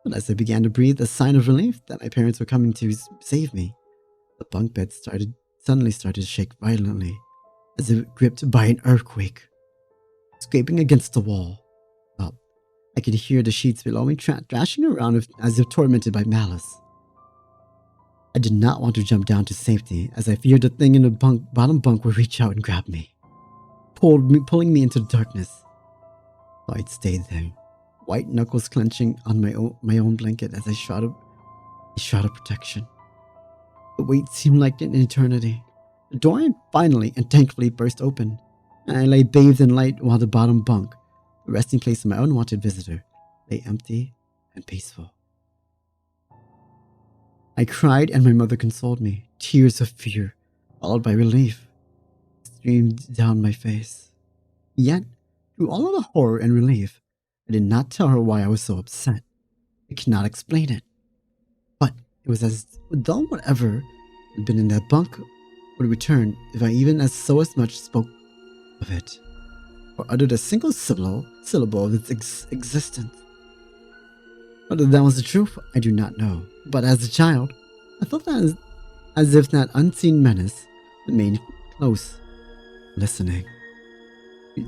Speaker 1: but as I began to breathe a sign of relief that my parents were coming to save me, the bunk bed suddenly started to shake violently, as if gripped by an earthquake. Scraping against the wall, I could hear the sheets below me thrashing around as if tormented by malice. I did not want to jump down to safety, as I feared the thing in the bottom bunk would reach out and grab me, pulling me into the darkness. So I'd stayed there, white knuckles clenching on my own blanket as I shot a protection. The wait seemed like an eternity. The door finally and thankfully burst open, and I lay bathed in light while the bottom bunk, the resting place of my unwanted visitor, lay empty and peaceful. I cried and my mother consoled me. Tears of fear, followed by relief, streamed down my face. Yet, through all of the horror and relief, I did not tell her why I was so upset. I cannot explain it. But it was as though whatever had been in that bunk would return if I even as much spoke of it, or uttered a single syllable of its existence. Whether that was the truth, I do not know. But as a child, I felt that as if that unseen menace remained close, listening.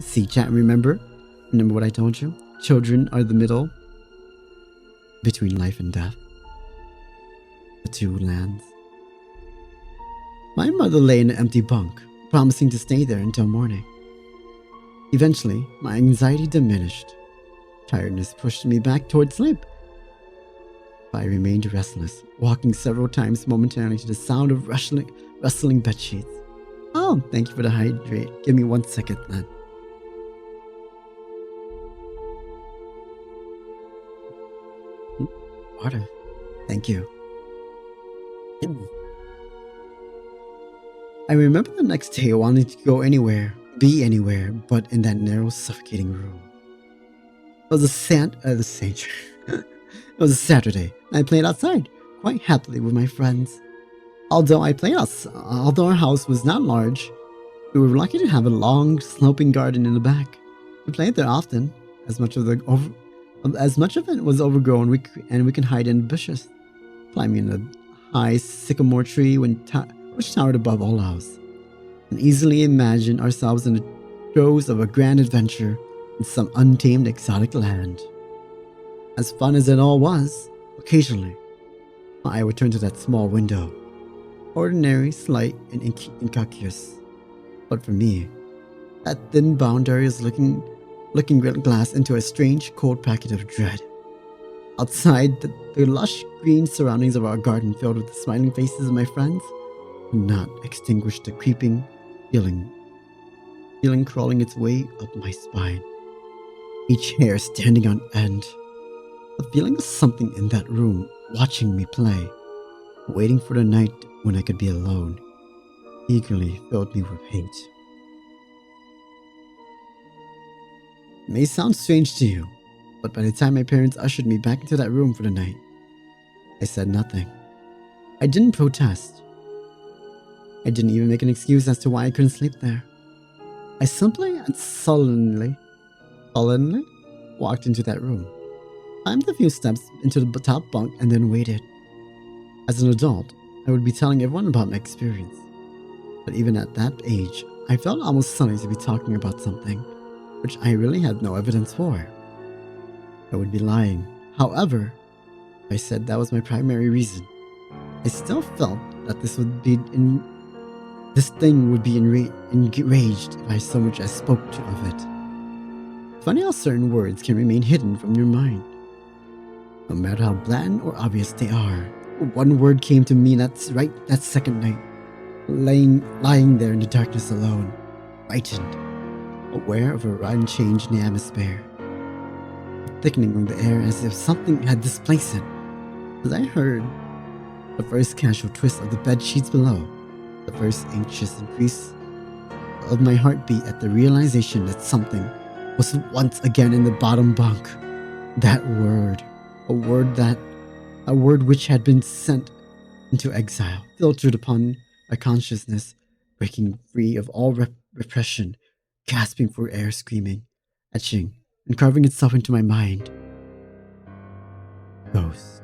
Speaker 1: See, chat, remember what I told you? Children are the middle between life and death. The two lands. My mother lay in an empty bunk, promising to stay there until morning. Eventually, my anxiety diminished. Tiredness pushed me back towards sleep. But I remained restless, walking several times momentarily to the sound of rustling bedsheets. Oh, thank you for the hydrate. Give me 1 second, then. Water. Thank you. I remember the next day wanting to go anywhere, be anywhere, but in that narrow, suffocating room. It was It was a Saturday, and I played outside, quite happily with my friends. Although our house was not large, we were lucky to have a long, sloping garden in the back. We played there often, as much of it was overgrown, and we could hide in the bushes, climbing a high sycamore tree which towered above all else, and easily imagine ourselves in the throes of a grand adventure in some untamed exotic land. As fun as it all was, occasionally, my eye would turn to that small window, ordinary, slight, and incautious. But for me, that thin boundary is looking glass into a strange, cold packet of dread. Outside, the lush green surroundings of our garden filled with the smiling faces of my friends could not extinguish the creeping feeling crawling its way up my spine. each hair standing on end. The feeling of something in that room watching me play, waiting for the night when I could be alone, eagerly filled me with hate. It may sound strange to you, but by the time my parents ushered me back into that room for the night, I said nothing. I didn't protest. I didn't even make an excuse as to why I couldn't sleep there. I simply and sullenly walked into that room, climbed a few steps into the top bunk, and then waited. As an adult, I would be telling everyone about my experience. But even at that age, I felt almost silly to be talking about something which I really had no evidence for. I would be lying. However, I said that was my primary reason. I still felt that this thing would be enraged if I so much as spoke of it. Funny how certain words can remain hidden from your mind. No matter how blatant or obvious they are, one word came to me that second night, lying there in the darkness alone, frightened, aware of a rotten change in the atmosphere, thickening of the air as if something had displaced it. As I heard the first casual twist of the bed sheets below, the first anxious increase of my heartbeat at the realization that something was once again in the bottom bunk. That word, a word which had been sent into exile, filtered upon my consciousness, breaking free of all repression, gasping for air, screaming, etching, and carving itself into my mind. Ghost.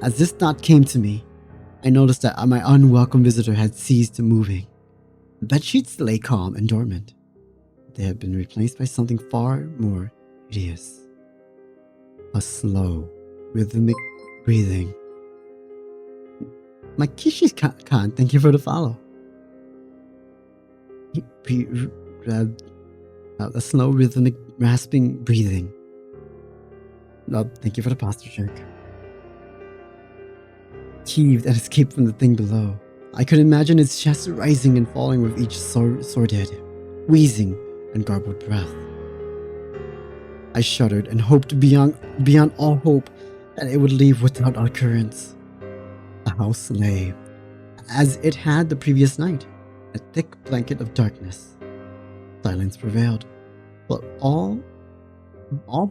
Speaker 1: As this thought came to me, I noticed that my unwelcome visitor had ceased moving. The bedsheets lay calm and dormant. They had been replaced by something far more hideous. A slow, rhythmic breathing. My Kishi-kan, thank you for the follow. A slow, rhythmic, rasping breathing. Thank you for the posture check. Heaved and escaped from the thing below. I could imagine its chest rising and falling with each sordid, wheezing, and garbled breath. I shuddered and hoped beyond all hope that it would leave without occurrence. The house lay, as it had the previous night, a thick blanket of darkness. Silence prevailed, but all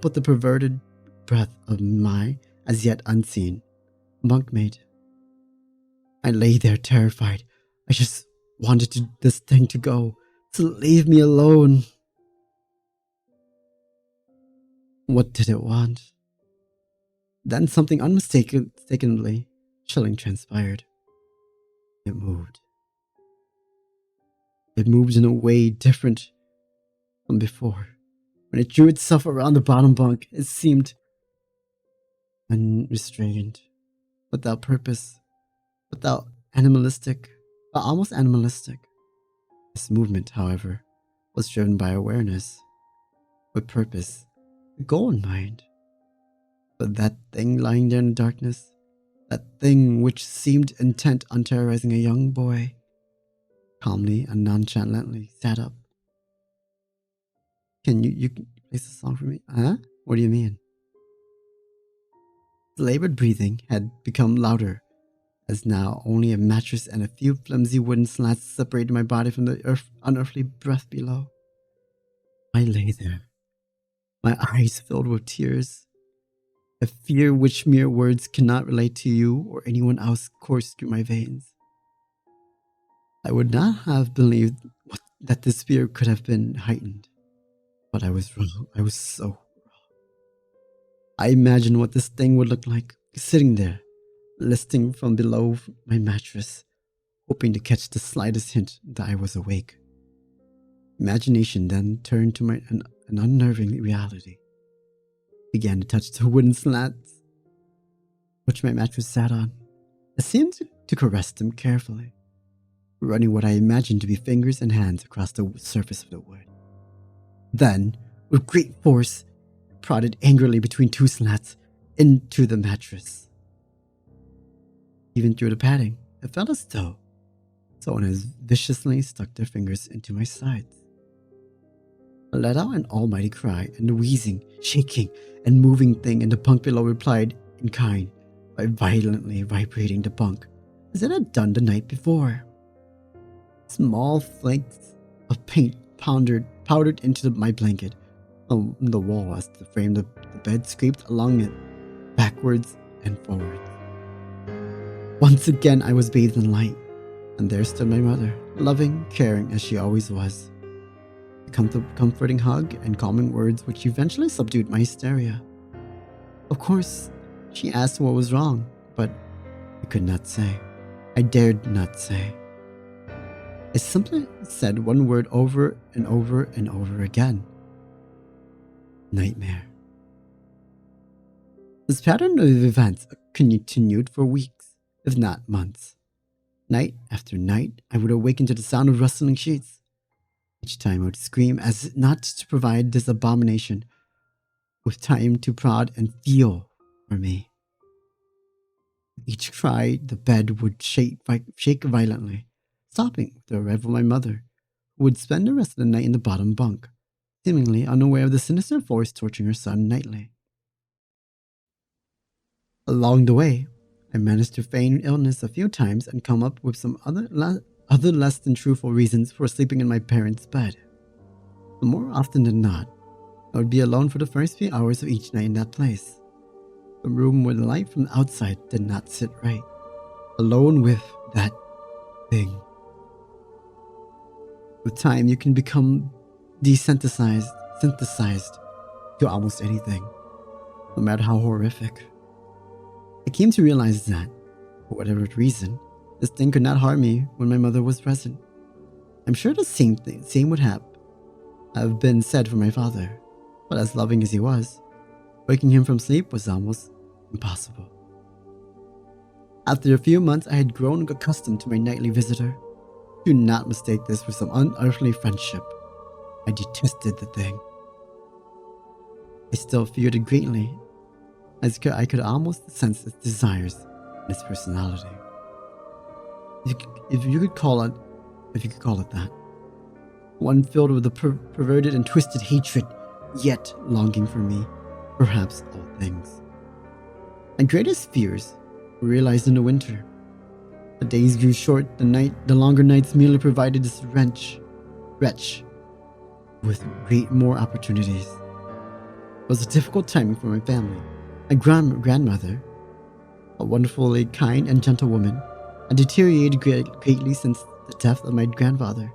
Speaker 1: but the perverted breath of my, as yet unseen, bunkmate. I lay there terrified. I just wanted this thing to go, to leave me alone. What did it want? Then something unmistakably chilling transpired. It moved. It moved in a way different from before. When it drew itself around the bottom bunk, it seemed unrestrained, without purpose, without almost animalistic. This movement, however, was driven by awareness, with purpose, a goal in mind. But that thing lying there in the darkness, that thing which seemed intent on terrorizing a young boy, calmly and nonchalantly sat up. Can you play the song for me? Huh? What do you mean? The labored breathing had become louder, as now only a mattress and a few flimsy wooden slats separated my body from the unearthly breath below. I lay there, my eyes filled with tears. A fear which mere words cannot relate to you or anyone else coursed through my veins. I would not have believed that this fear could have been heightened, but I was wrong. I was so wrong. I imagined what this thing would look like, sitting there, listening from below my mattress, hoping to catch the slightest hint that I was awake. Imagination then turned to an unnerving reality. Began to touch the wooden slats which my mattress sat on. I seemed to caress them carefully, running what I imagined to be fingers and hands across the surface of the wood. Then, with great force, prodded angrily between two slats into the mattress. Even through the padding, it felt as though someone has viciously stuck their fingers into my sides. I let out an almighty cry, and the wheezing, shaking, and moving thing in the bunk below replied in kind by violently vibrating the bunk as it had done the night before. Small flakes of paint powdered into my blanket on the wall as the frame of the bed scraped along it, backwards and forwards. Once again I was bathed in light, and there stood my mother, loving, caring as she always was. A comforting hug and calming words which eventually subdued my hysteria. Of course, she asked what was wrong, but I could not say. I dared not say. I simply said one word over and over and over again. Nightmare. This pattern of events continued for weeks, if not months. Night after night, I would awaken to the sound of rustling sheets. Each time I would scream as not to provide this abomination with time to prod and feel for me. Each cry, the bed would shake violently, stopping with the arrival of my mother, who would spend the rest of the night in the bottom bunk, seemingly unaware of the sinister force torturing her son nightly. Along the way, I managed to feign illness a few times and come up with some other less than truthful reasons for sleeping in my parents' bed. But more often than not, I would be alone for the first few hours of each night in that place. A room where the light from the outside did not sit right. Alone with that thing. With time, you can become synthesized to almost anything, no matter how horrific. I came to realize that, for whatever reason, this thing could not harm me when my mother was present. I'm sure the same would have been said for my father, but as loving as he was, waking him from sleep was almost impossible. After a few months, I had grown accustomed to my nightly visitor. Do not mistake this for some unearthly friendship. I detested the thing. I still feared it greatly, as I could almost sense its desires and its personality. If you could call it that. One filled with a perverted and twisted hatred, yet longing for me, perhaps all things. My greatest fears were realized in the winter. The days grew short, the longer nights merely provided this wretch with great more opportunities. It was a difficult time for my family. My grandmother, a wonderfully kind and gentle woman, had deteriorated greatly since the death of my grandfather.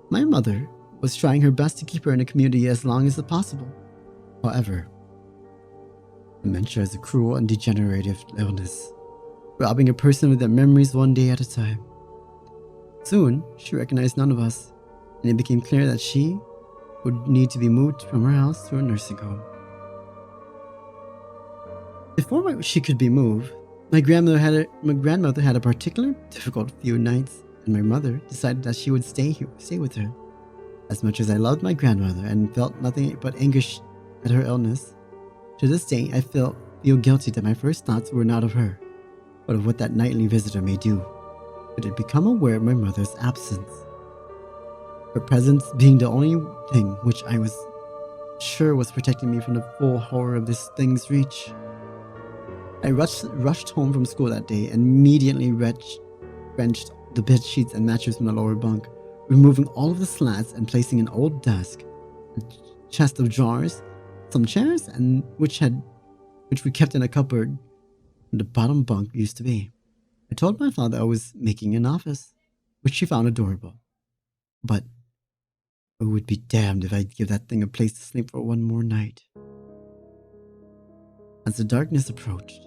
Speaker 1: My mother was trying her best to keep her in the community as long as possible. However, dementia is a cruel and degenerative illness, robbing a person of their memories one day at a time. Soon, she recognized none of us, and it became clear that she would need to be moved from her house to a nursing home. Before she could be moved, my grandmother had a particularly difficult few nights, and my mother decided that she would stay with her. As much as I loved my grandmother and felt nothing but anguish at her illness, to this day I feel guilty that my first thoughts were not of her, but of what that nightly visitor may do. But I had become aware of my mother's absence, her presence being the only thing which I was sure was protecting me from the full horror of this thing's reach. I rushed home from school that day and immediately wrenched the bed sheets and mattress from the lower bunk, removing all of the slats and placing an old desk, a chest of drawers, some chairs, and which we kept in a cupboard where the bottom bunk used to be. I told my father I was making an office, which she found adorable, but I would be damned if I'd give that thing a place to sleep for one more night. As the darkness approached,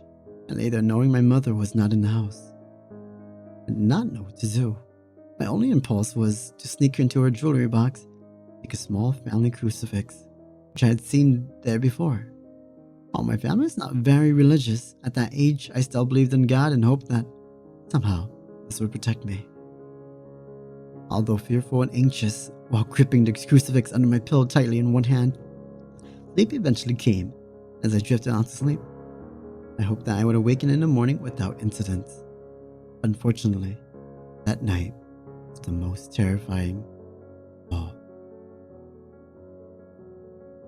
Speaker 1: I lay there knowing my mother was not in the house. I did not know what to do. My only impulse was to sneak into her jewelry box, take a small family crucifix, which I had seen there before. While my family is not very religious, at that age I still believed in God and hoped that, somehow, this would protect me. Although fearful and anxious, while gripping the crucifix under my pillow tightly in one hand, sleep eventually came as I drifted off to sleep. I hoped that I would awaken in the morning without incident. Unfortunately, that night was the most terrifying of all.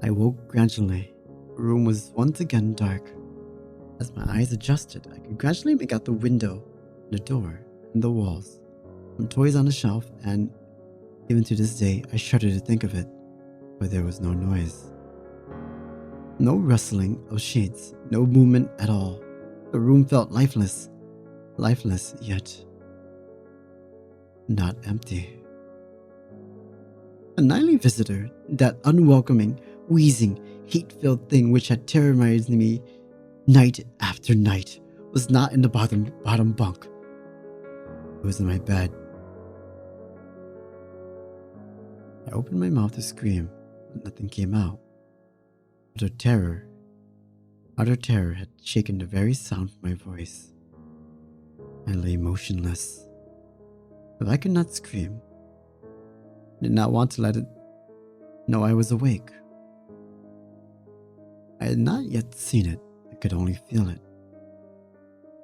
Speaker 1: I woke gradually. The room was once again dark. As my eyes adjusted, I could gradually make out the window, the door, and the walls. Some toys on the shelf, and even to this day, I shudder to think of it, but there was no noise. No rustling of sheets, no movement at all. The room felt lifeless, yet not empty. A nightly visitor, that unwelcoming, wheezing, hate-filled thing which had terrorized me night after night, was not in the bottom bunk. It was in my bed. I opened my mouth to scream, but nothing came out. Utter terror had shaken the very sound from my voice. I lay motionless. If I could not scream, I did not want to let it know I was awake. I had not yet seen it, I could only feel it.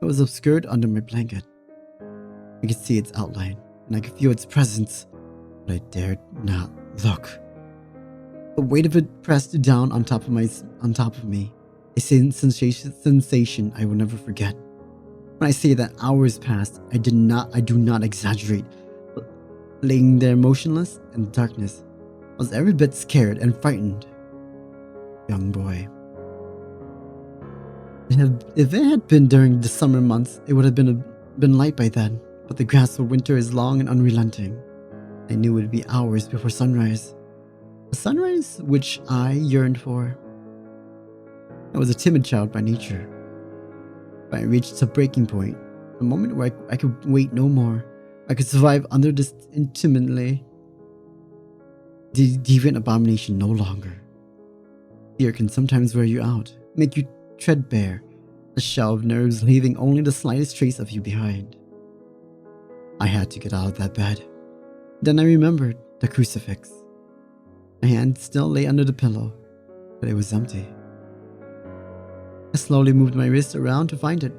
Speaker 1: It was obscured under my blanket. I could see its outline, and I could feel its presence, but I dared not look. The weight of it pressed down on top of me, a sensation I will never forget. When I say that hours passed, I do not exaggerate. Laying there motionless in the darkness, I was every bit scared and frightened. Young boy. If it had been during the summer months, it would have been light by then, but the grass for winter is long and unrelenting. I knew it would be hours before sunrise. A sunrise which I yearned for. I was a timid child by nature. But I reached a breaking point, a moment where I could wait no more. I could survive under this intimately deviant abomination no longer. Fear can sometimes wear you out, make you threadbare, a shell of nerves leaving only the slightest trace of you behind. I had to get out of that bed. Then I remembered the crucifix. My hand still lay under the pillow, but it was empty. I slowly moved my wrist around to find it,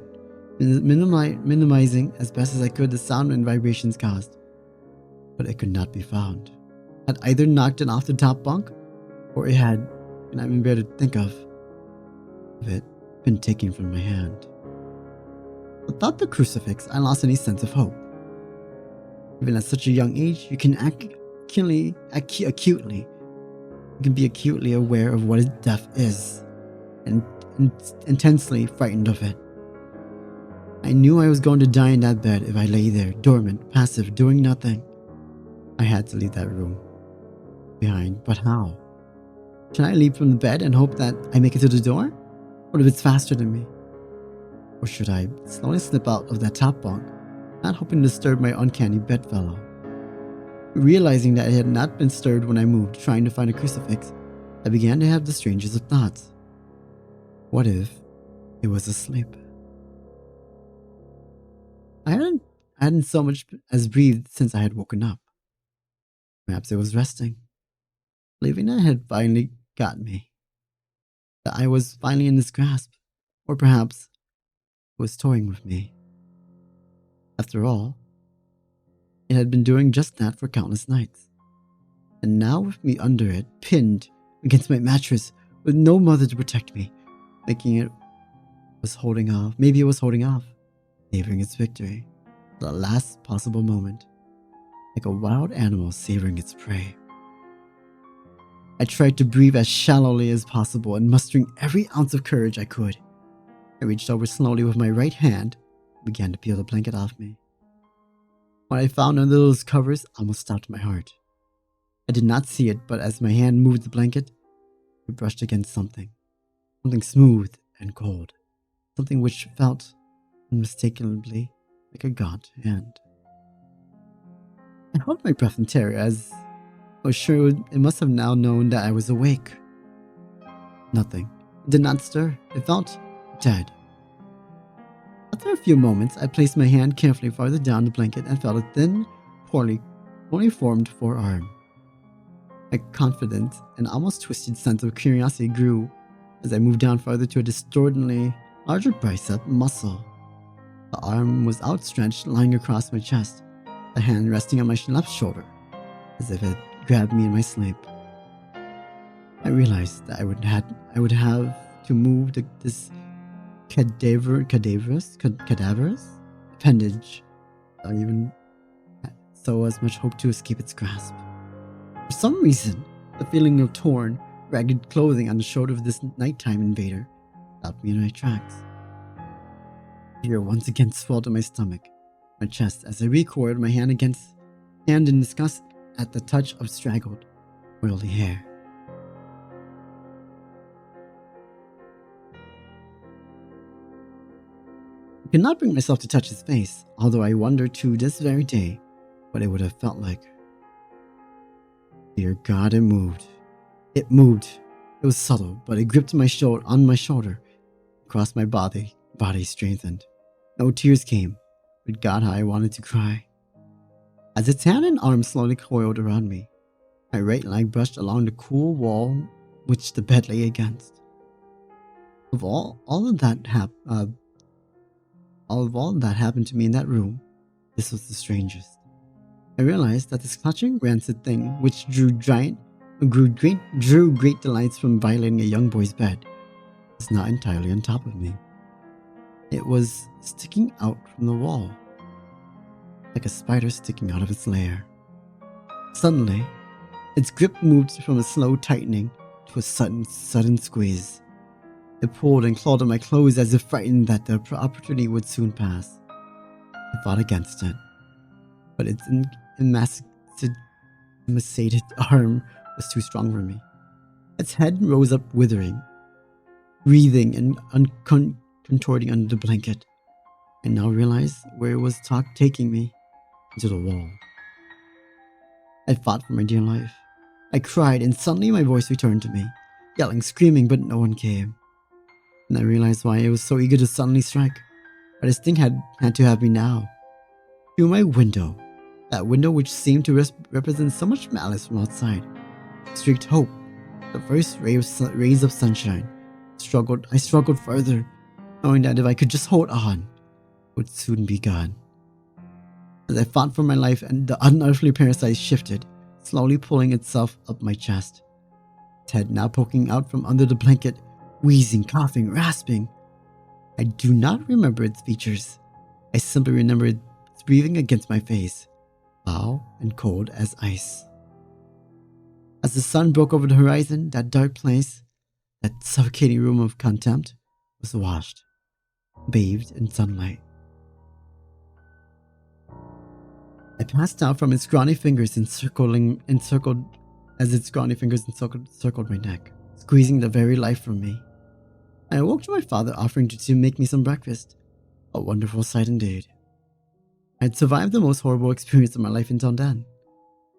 Speaker 1: minimizing as best as I could the sound and vibrations caused. But it could not be found. I'd either knocked it off the top bunk, or it had, and I'm embarrassed to think of it, been taken from my hand. Without the crucifix, I lost any sense of hope. Even at such a young age, you can be acutely aware of what death is, and intensely frightened of it. I knew I was going to die in that bed if I lay there, dormant, passive, doing nothing. I had to leave that room behind, but how? Should I leap from the bed and hope that I make it to the door? What if it's faster than me? Or should I slowly slip out of that top bunk, not hoping to disturb my uncanny bedfellow? Realizing that it had not been stirred when I moved, trying to find a crucifix, I began to have the strangest of thoughts. What if it was asleep? I hadn't so much as breathed since I had woken up. Perhaps it was resting, believing that it had finally got me, that I was finally in its grasp, or perhaps it was toying with me. After all, it had been doing just that for countless nights, and now with me under it, pinned against my mattress, with no mother to protect me, thinking it was holding off, savoring its victory, the last possible moment, like a wild animal savoring its prey. I tried to breathe as shallowly as possible, and mustering every ounce of courage I could, I reached over slowly with my right hand and began to peel the blanket off me. What I found under those covers almost stopped my heart. I did not see it, but as my hand moved the blanket, it brushed against something smooth and cold, something which felt unmistakably like a gaunt hand. I held my breath in terror, as I was sure it must have now known that I was awake. Nothing. It did not stir. It felt dead. After a few moments, I placed my hand carefully farther down the blanket and felt a thin, poorly formed forearm. My confident and almost twisted sense of curiosity grew as I moved down farther to a distortedly larger bicep muscle. The arm was outstretched, lying across my chest, the hand resting on my left shoulder, as if it grabbed me in my sleep. I realized that I would have to move this cadaverous appendage without even so as much hope to escape its grasp. For some reason, the feeling of torn, ragged clothing on the shoulder of this nighttime invader stopped me in my tracks. Fear once again swelled in my stomach, my chest, as I recoiled my hand in disgust at the touch of straggled, oily hair. I could not bring myself to touch his face, although I wonder to this very day what it would have felt like. Dear God, it moved. It moved. It was subtle, but it gripped on my shoulder, across my body strengthened. No tears came, but God, how I wanted to cry. As its hand and arm slowly coiled around me, my right leg brushed along the cool wall which the bed lay against. Of all of that happened to me in that room, this was the strangest. I realized that this clutching, rancid thing, which drew great delights from violating a young boy's bed, was not entirely on top of me. It was sticking out from the wall, like a spider sticking out of its lair. Suddenly, its grip moved from a slow tightening to a sudden squeeze. It pulled and clawed at my clothes as if frightened that the opportunity would soon pass. I fought against it, but its emaciated arm was too strong for me. Its head rose up withering, wreathing and contorting under the blanket. I now realized where it was taking me, into the wall. I fought for my dear life. I cried, and suddenly my voice returned to me, yelling, screaming, but no one came. And I realized why it was so eager to suddenly strike. But this thing had to have me now. Through my window, that window which seemed to represent so much malice from outside, streaked hope, the first rays of sunshine. I struggled further, knowing that if I could just hold on, it would soon be gone. As I fought for my life, and the unearthly parasite shifted, slowly pulling itself up my chest. Its head now poking out from under the blanket, wheezing, coughing, rasping. I do not remember its features. I simply remember its breathing against my face, foul and cold as ice. As the sun broke over the horizon, that dark place, that suffocating room of contempt, was washed, bathed in sunlight. I passed out from its scrawny fingers encircled my neck, squeezing the very life from me. I awoke to my father offering to make me some breakfast. A wonderful sight indeed. I had survived the most horrible experience of my life until then.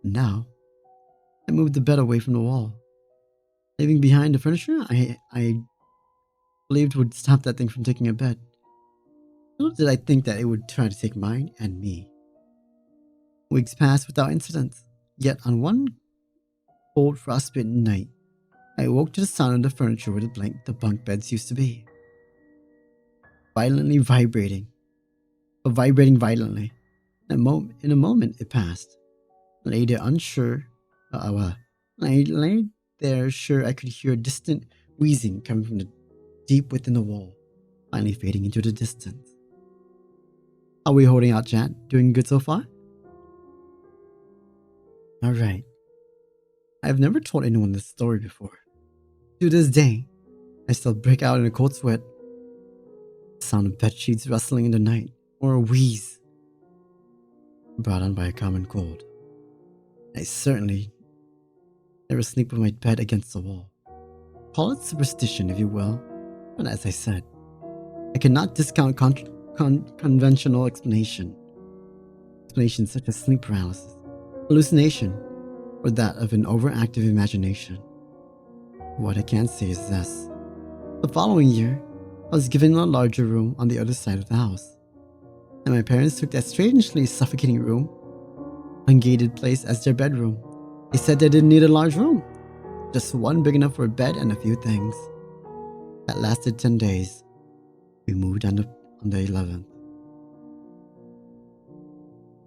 Speaker 1: And now, I moved the bed away from the wall, leaving behind the furniture I believed would stop that thing from taking a bed. Little did I think that it would try to take mine and me. Weeks passed without incident, yet on one cold frostbitten night, I awoke to the sound of the furniture where the bunk beds used to be. Vibrating violently. In a moment it passed. I lay there unsure. I lay there sure I could hear a distant wheezing coming from the deep within the wall, finally fading into the distance. How are we holding out, chat? Doing good so far? Alright. I've never told anyone this story before. To this day, I still break out in a cold sweat. The sound of bed sheets rustling in the night, or a wheeze brought on by a common cold. I certainly never sleep with my bed against the wall. Call it superstition if you will, but as I said, I cannot discount conventional explanations such as sleep paralysis, hallucination, or that of an overactive imagination. What I can say is this. The following year, I was given a larger room on the other side of the house, and my parents took that strangely suffocating room, ungated place, as their bedroom. They said they didn't need a large room, just one big enough for a bed and a few things. That lasted 10 days. We moved on the 11th.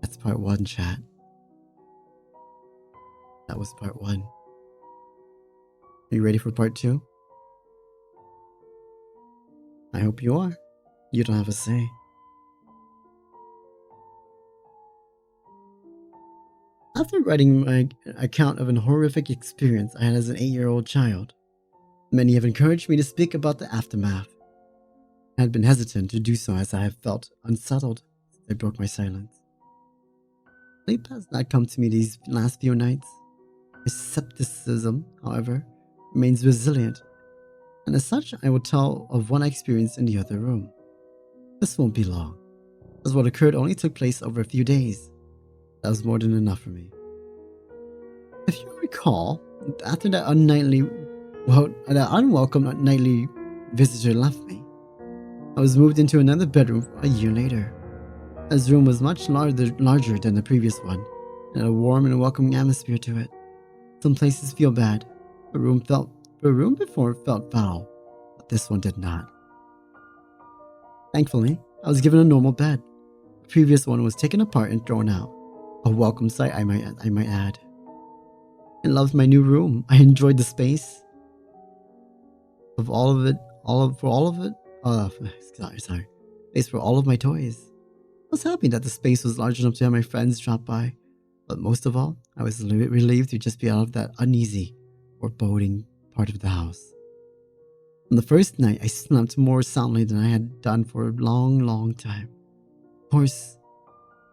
Speaker 1: That's part 1, chat. That was part 1. Are you ready for part 2? I hope you are. You don't have a say. After writing my account of an horrific experience I had as an 8-year-old child, many have encouraged me to speak about the aftermath. I had been hesitant to do so as I have felt unsettled since I broke my silence. Sleep has not come to me these last few nights. My skepticism, however, remains resilient, and as such I will tell of one I experienced in the other room. This won't be long, as what occurred only took place over a few days. That was more than enough for me. If you recall, after that unwelcome nightly visitor left me, I was moved into another bedroom a year later. This room was much larger than the previous one, and had a warm and welcoming atmosphere to it. Some places feel bad. The room before felt foul, but this one did not. Thankfully, I was given a normal bed. The previous one was taken apart and thrown out. A welcome sight, I might add. I loved my new room. I enjoyed the space. Space for all of my toys. I was happy that the space was large enough to have my friends drop by, but most of all, I was relieved to just be out of that uneasy or boding part of the house. On the first night, I slept more soundly than I had done for a long time. Of course,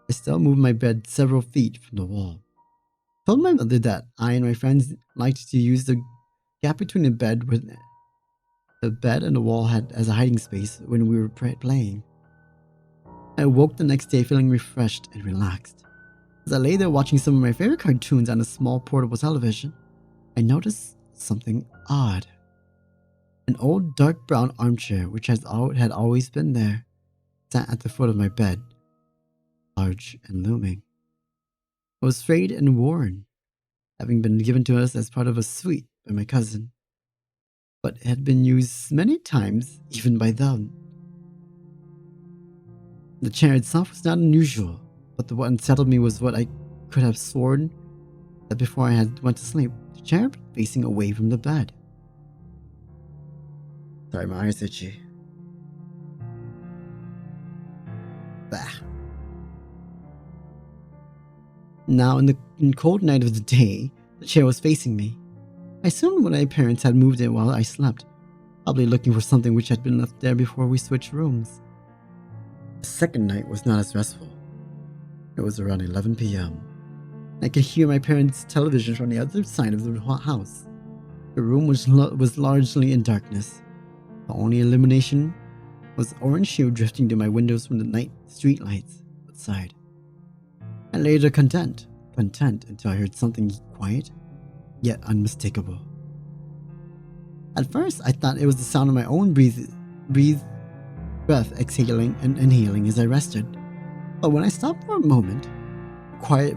Speaker 1: I still moved my bed several feet from the wall. I told my mother that I and my friends liked to use the gap between the bed and the wall as a hiding space when we were playing. I awoke the next day feeling refreshed and relaxed. As I lay there watching some of my favorite cartoons on a small portable television, I noticed something odd. An old dark brown armchair, which had always been there, sat at the foot of my bed, large and looming. It was frayed and worn, having been given to us as part of a suite by my cousin, but it had been used many times, even by them. The chair itself was not unusual, but what unsettled me was what I could have sworn that before I went to sleep, the chair facing away from the bed. Sorry, my eyes itchy. Bah. Now, in the cold night of the day, the chair was facing me. I assumed my parents had moved it while I slept, probably looking for something which had been left there before we switched rooms. The second night was not as restful. It was around 11 p.m. I could hear my parents' television from the other side of the house. The room was largely in darkness. The only illumination was orange hue drifting to my windows from the night street lights outside. I lay there content until I heard something quiet, yet unmistakable. At first, I thought it was the sound of my own breath exhaling and inhaling as I rested. But when I stopped for a moment, the quiet,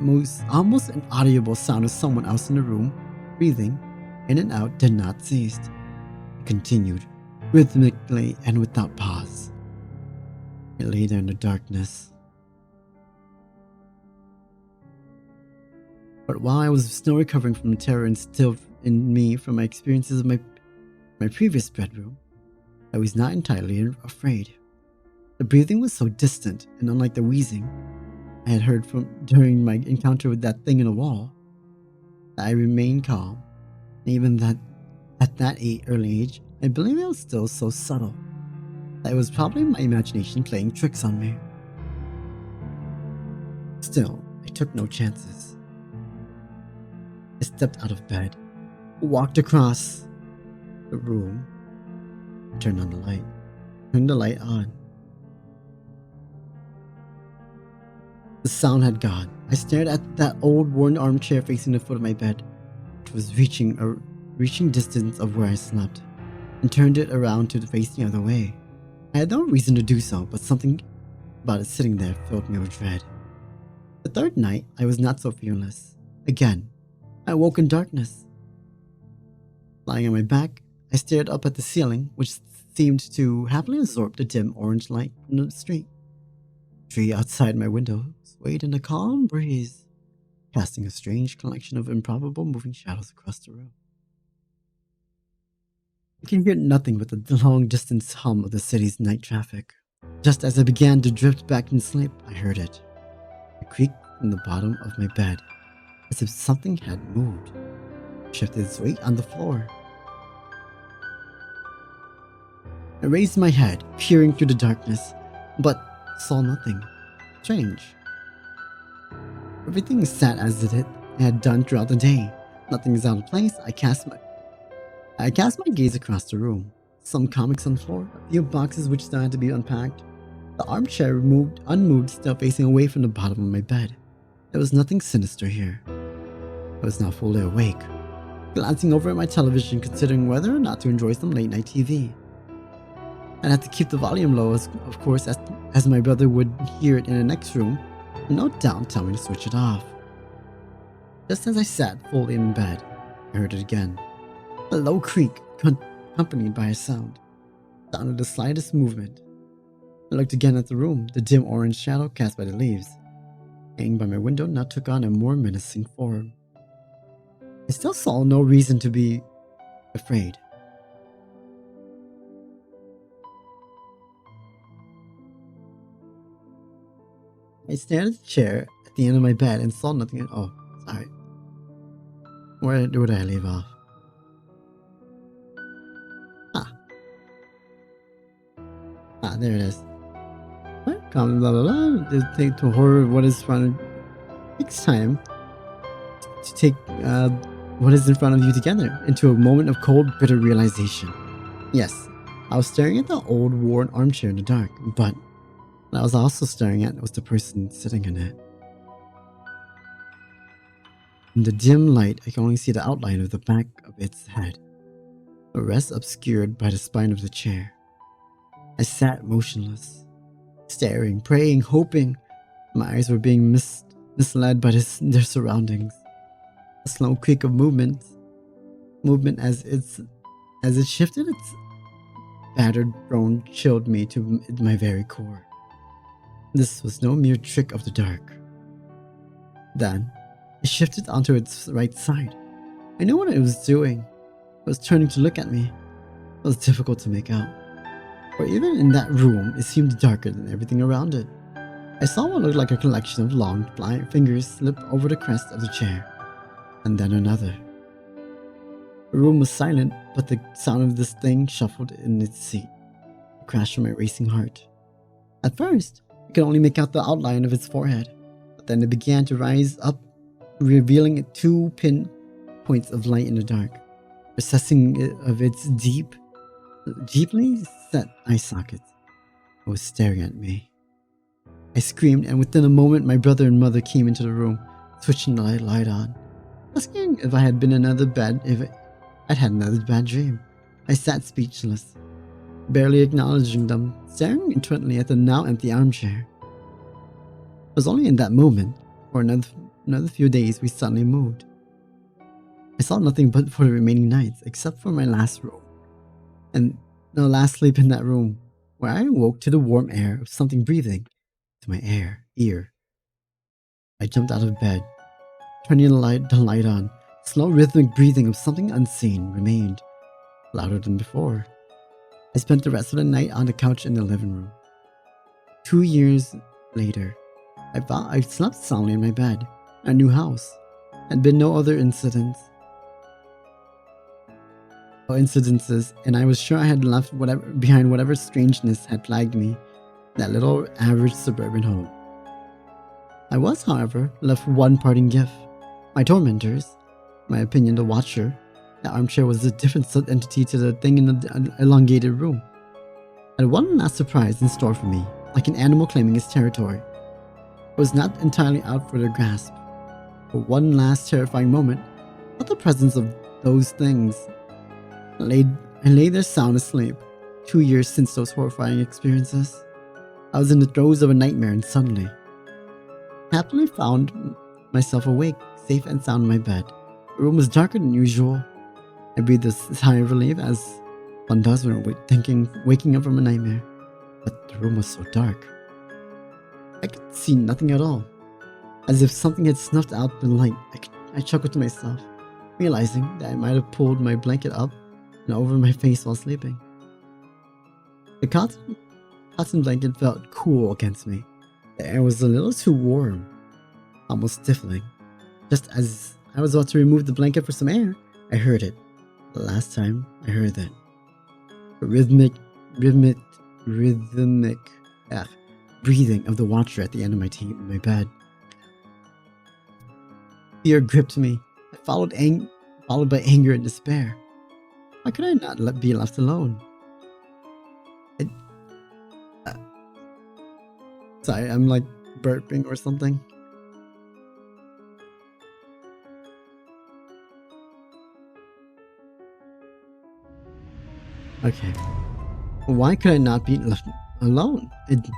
Speaker 1: almost inaudible sound of someone else in the room, breathing in and out, did not cease. It continued, rhythmically and without pause. I lay there in the darkness. But while I was still recovering from the terror instilled in me from my experiences of my previous bedroom, I was not entirely afraid. The breathing was so distant and unlike the wheezing I had heard during my encounter with that thing in the wall, that I remained calm. And even that at that early age, I believe it was still so subtle that it was probably my imagination playing tricks on me. Still, I took no chances. I stepped out of bed, walked across the room, and turned the light on. The sound had gone. I stared at that old worn armchair facing the foot of my bed, which was reaching distance of where I slept, and turned it around to face the other way. I had no reason to do so, but something about it sitting there filled me with dread. The third night, I was not so fearless. Again, I woke in darkness. Lying on my back, I stared up at the ceiling, which seemed to happily absorb the dim orange light from the street. The tree outside my window swayed in a calm breeze, casting a strange collection of improbable moving shadows across the room. I can hear nothing but the long-distance hum of the city's night traffic. Just as I began to drift back in sleep, I heard it. A creak from the bottom of my bed, as if something had moved, shifted its weight on the floor. I raised my head, peering through the darkness, but saw nothing. Strange. Everything sat as it had done throughout the day. Nothing is out of place. I cast my gaze across the room. Some comics on the floor, a few boxes which still had to be unpacked. The armchair unmoved, still facing away from the bottom of my bed. There was nothing sinister here. I was now fully awake, glancing over at my television, considering whether or not to enjoy some late-night TV. I had to keep the volume low, of course, as my brother would hear it in the next room, and no doubt tell me to switch it off. Just as I sat fully in bed, I heard it again. A low creak, accompanied by a sound of the slightest movement. I looked again at the room. The dim orange shadow cast by the leaves, hanging by my window, now took on a more menacing form. I still saw no reason to be afraid. I stared at the chair at the end of my bed and saw nothing. Oh, sorry. Where would I leave off? There it is. What? Comment blah blah blah. The take to horror what is front. Takes time to take what is in front of you together into a moment of cold, bitter realization. Yes, I was staring at the old worn armchair in the dark, but what I was also staring at was the person sitting in it. In the dim light, I can only see the outline of the back of its head, the rest obscured by the spine of the chair. I sat motionless, staring, praying, hoping. My eyes were being misled by their surroundings. A slow creak of movement as it shifted its battered throne chilled me to my very core. This was no mere trick of the dark. Then, it shifted onto its right side. I knew what it was doing. It was turning to look at me. It was difficult to make out. For even in that room, it seemed darker than everything around it. I saw what looked like a collection of long, blind fingers slip over the crest of the chair, and then another. The room was silent, but the sound of this thing shuffled in its seat, a crash from my racing heart. At first, I could only make out the outline of its forehead, but then it began to rise up, revealing 2 pin points of light in the dark, recessing of its deeply set eye sockets. It was staring at me. I screamed, and within a moment, my brother and mother came into the room, switching the light on, asking if I had been if I'd had another bad dream. I sat speechless, barely acknowledging them, staring intently at the now empty armchair. It was only in that moment, for another few days, we suddenly moved. I saw nothing but for the remaining nights, except for my last room, and the last sleep in that room, where I awoke to the warm air of something breathing to my ear. I jumped out of bed, turning the light on. Slow rhythmic breathing of something unseen remained, louder than before. I spent the rest of the night on the couch in the living room. 2 years later, I slept soundly in my bed. A new house. Had been no other incidences, and I was sure I had left behind whatever strangeness had plagued me, that little average suburban home. I was, however, left one parting gift. My tormentors, in my opinion, the watcher. The armchair was a different entity to the thing in the elongated room. I had one last surprise in store for me, like an animal claiming its territory. It was not entirely out for their grasp. For one last terrifying moment, I felt the presence of those things. I lay there sound asleep, 2 years since those horrifying experiences. I was in the throes of a nightmare, and suddenly, happily found myself awake, safe and sound in my bed. The room was darker than usual. I breathed a sigh of relief, as one does when waking up from a nightmare. But the room was so dark. I could see nothing at all. As if something had snuffed out the light, I chuckled to myself, realizing that I might have pulled my blanket up and over my face while sleeping. The cotton blanket felt cool against me. The air was a little too warm, almost stifling. Just as I was about to remove the blanket for some air, I heard it. The last time I heard that. The rhythmic breathing of the watcher at the end of my bed. Fear gripped me, followed by anger and despair. Why could I not be left alone? Sorry, I'm like burping or something. Okay. Why could I not be left alone?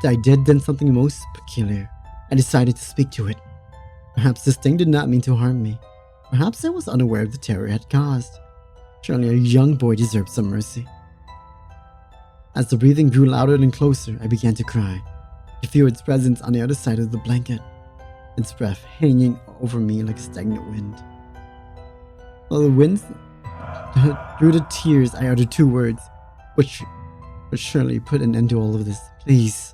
Speaker 1: I did then something most peculiar. I decided to speak to it. Perhaps this thing did not mean to harm me. Perhaps I was unaware of the terror it had caused. Surely a young boy deserved some mercy. As the breathing grew louder and closer, I began to cry. I feel its presence on the other side of the blanket, its breath hanging over me like a stagnant wind. While the wind through the tears, I uttered two words, which would surely put an end to all of this. Please,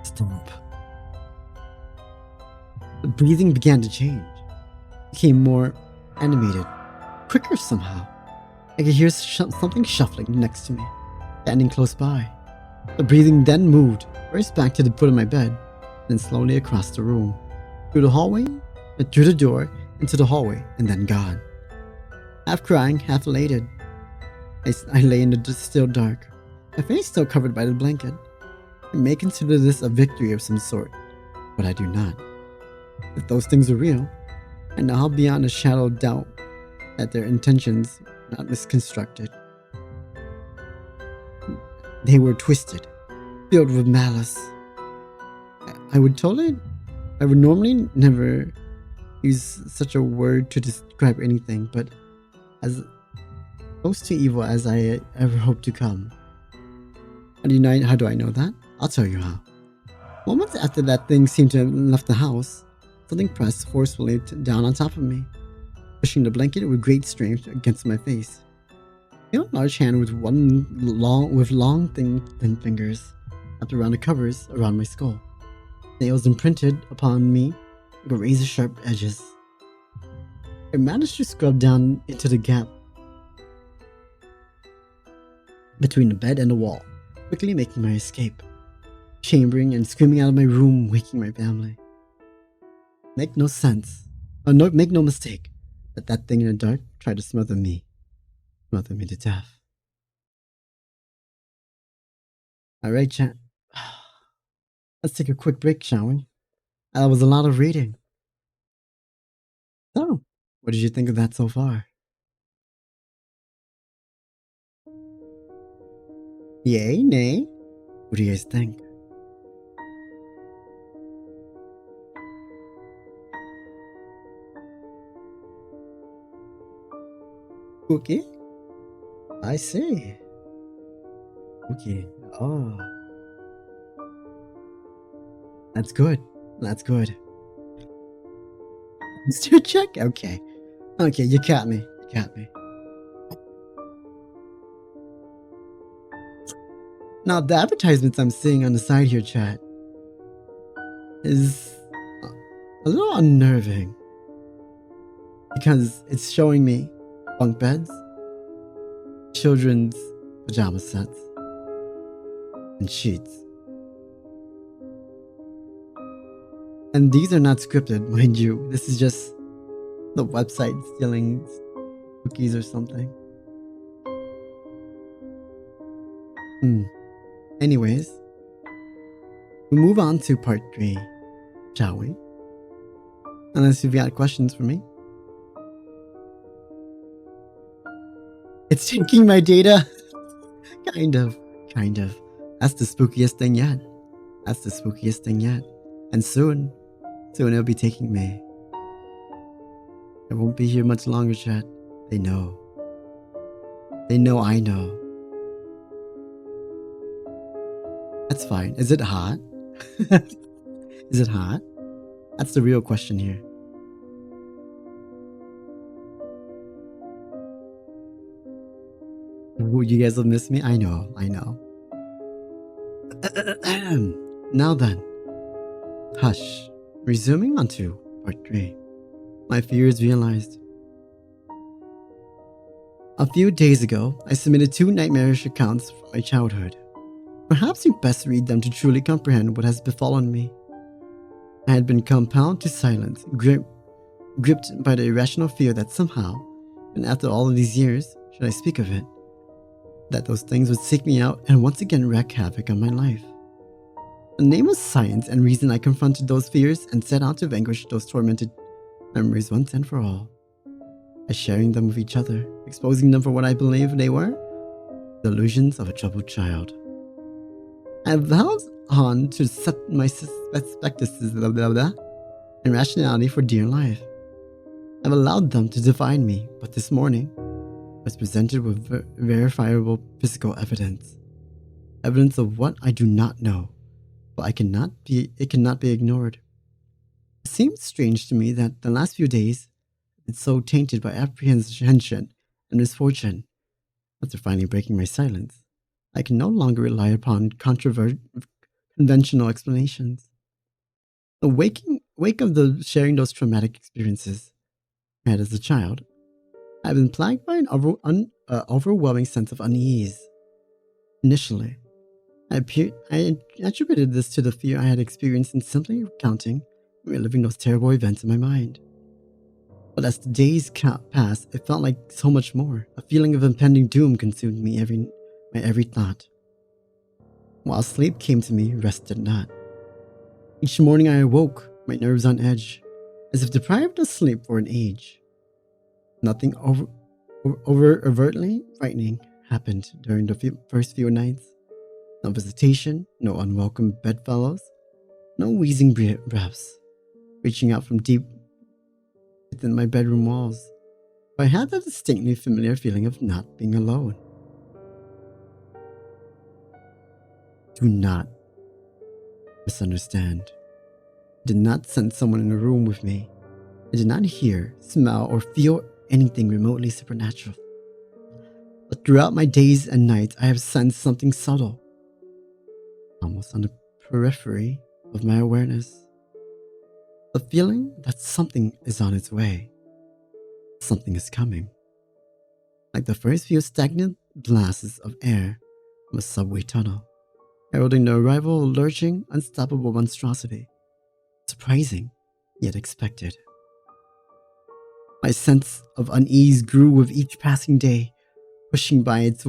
Speaker 1: stop. The breathing began to change. It became more animated, quicker somehow. I could hear something shuffling next to me, standing close by. The breathing then moved, first back to the foot of my bed, then slowly across the room, through the door, into the hallway, and then gone. Half crying, half elated, I lay in the still dark, my face still covered by the blanket. I may consider this a victory of some sort, but I do not. If those things are real, I know beyond a shadow of doubt that their intentions were not misconstructed. They were twisted, filled with malice. I would normally never use such a word to describe anything, but as close to evil as I ever hope to come. How do I know that? I'll tell you how. Moments after that thing seemed to have left the house, something pressed forcefully down on top of me, pushing the blanket with great strength against my face. A large hand with long thin fingers wrapped around the covers around my skull. Nails imprinted upon me with razor-sharp edges. I managed to scrub down into the gap between the bed and the wall, quickly making my escape, chambering and screaming out of my room, waking my family. Make no mistake that thing in the dark tried to smother me to death. Alright, chat. Let's take a quick break, shall we? That was a lot of reading. So, what did you think of that so far? Yay, nay? What do you guys think? Okay. I see. Okay. Oh. That's good. That's good. Still check? Okay. Okay, you caught me. You caught me. Now, the advertisements I'm seeing on the side here, chat, is a little unnerving. Because it's showing me bunk beds, children's pajama sets, and sheets. And these are not scripted, mind you. This is just the website stealing cookies or something. Anyways, we move on to part 3, shall we? Unless you've got questions for me. It's taking my data. Kind of. That's the spookiest thing yet. And soon it'll be taking me. I won't be here much longer, chat. They know I know. That's fine. Is it hot? Is it hot? That's the real question here. You guys will miss me? I know, I know. Now then, hush. Resuming onto part 3. My fears realized. A few days ago, I submitted 2 nightmarish accounts from my childhood. Perhaps you best read them to truly comprehend what has befallen me. I had been compelled to silence, gripped by the irrational fear that somehow, and after all of these years, should I speak of it, that those things would seek me out and once again wreak havoc on my life. In the name of science and reason, I confronted those fears and set out to vanquish those tormented memories once and for all. By sharing them with each other, exposing them for what I believe they were, the illusions of a troubled child. I have vowed on to set my spectaces and rationality for dear life. I've allowed them to define me, but this morning I was presented with verifiable physical evidence. Evidence of what I do not know, but it cannot be ignored. It seems strange to me that the last few days have been so tainted by apprehension and misfortune. After finally breaking my silence, I can no longer rely upon conventional explanations. The wake of the sharing those traumatic experiences I had as a child, I have been plagued by an overwhelming sense of unease. Initially, I attributed this to the fear I had experienced in simply recounting and reliving those terrible events in my mind. But as the days passed, it felt like so much more. A feeling of impending doom consumed me my every thought. While sleep came to me, rest did not. Each morning I awoke, my nerves on edge, as if deprived of sleep for an age. Nothing overtly frightening happened during the first few nights. No visitation, no unwelcome bedfellows, no wheezing breaths, reaching out from deep within my bedroom walls. But I had that distinctly familiar feeling of not being alone. Do not misunderstand. I did not sense someone in the room with me. I did not hear, smell, or feel anything remotely supernatural. But throughout my days and nights, I have sensed something subtle, almost on the periphery of my awareness. A feeling that something is on its way. Something is coming. Like the first few stagnant blasts of air from a subway tunnel, heralding the arrival of a lurching, unstoppable monstrosity. Surprising, yet expected. My sense of unease grew with each passing day, pushing its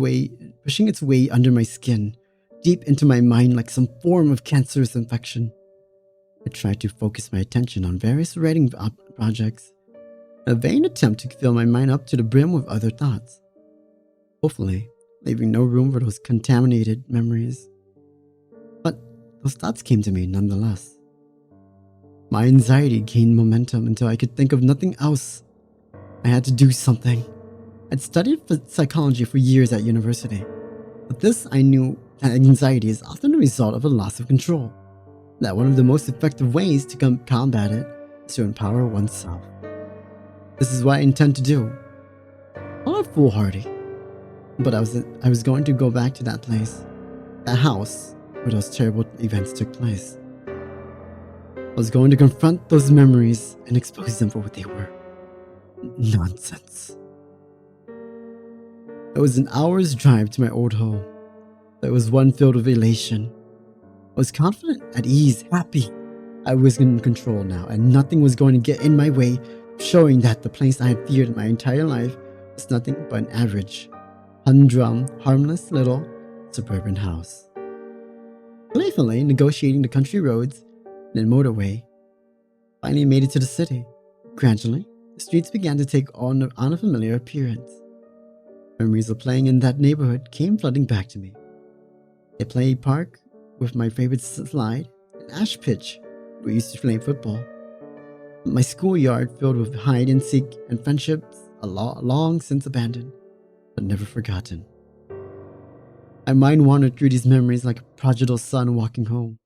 Speaker 1: way under my skin, deep into my mind like some form of cancerous infection. I tried to focus my attention on various writing projects, in a vain attempt to fill my mind up to the brim with other thoughts, hopefully leaving no room for those contaminated memories. But those thoughts came to me nonetheless. My anxiety gained momentum until I could think of nothing else. I had to do something. I'd studied psychology for years at university. With this, I knew that anxiety is often a result of a loss of control. That one of the most effective ways to combat it is to empower oneself. This is what I intend to do. Not foolhardy, but I was going to go back to that place, that house where those terrible events took place. I was going to confront those memories and expose them for what they were. Nonsense. It was an hour's drive to my old home. But it was one filled with elation. I was confident, at ease, happy. I was in control now, and nothing was going to get in my way, showing that the place I had feared my entire life was nothing but an average, humdrum, harmless little suburban house. Playfully negotiating the country roads and motorway, finally made it to the city. Gradually, the streets began to take on a familiar appearance. Memories of playing in that neighborhood came flooding back to me. A play park with my favorite slide, an ash pitch where we used to play football. My schoolyard filled with hide and seek and friendships long since abandoned, but never forgotten. My mind wandered through these memories like a prodigal son walking home.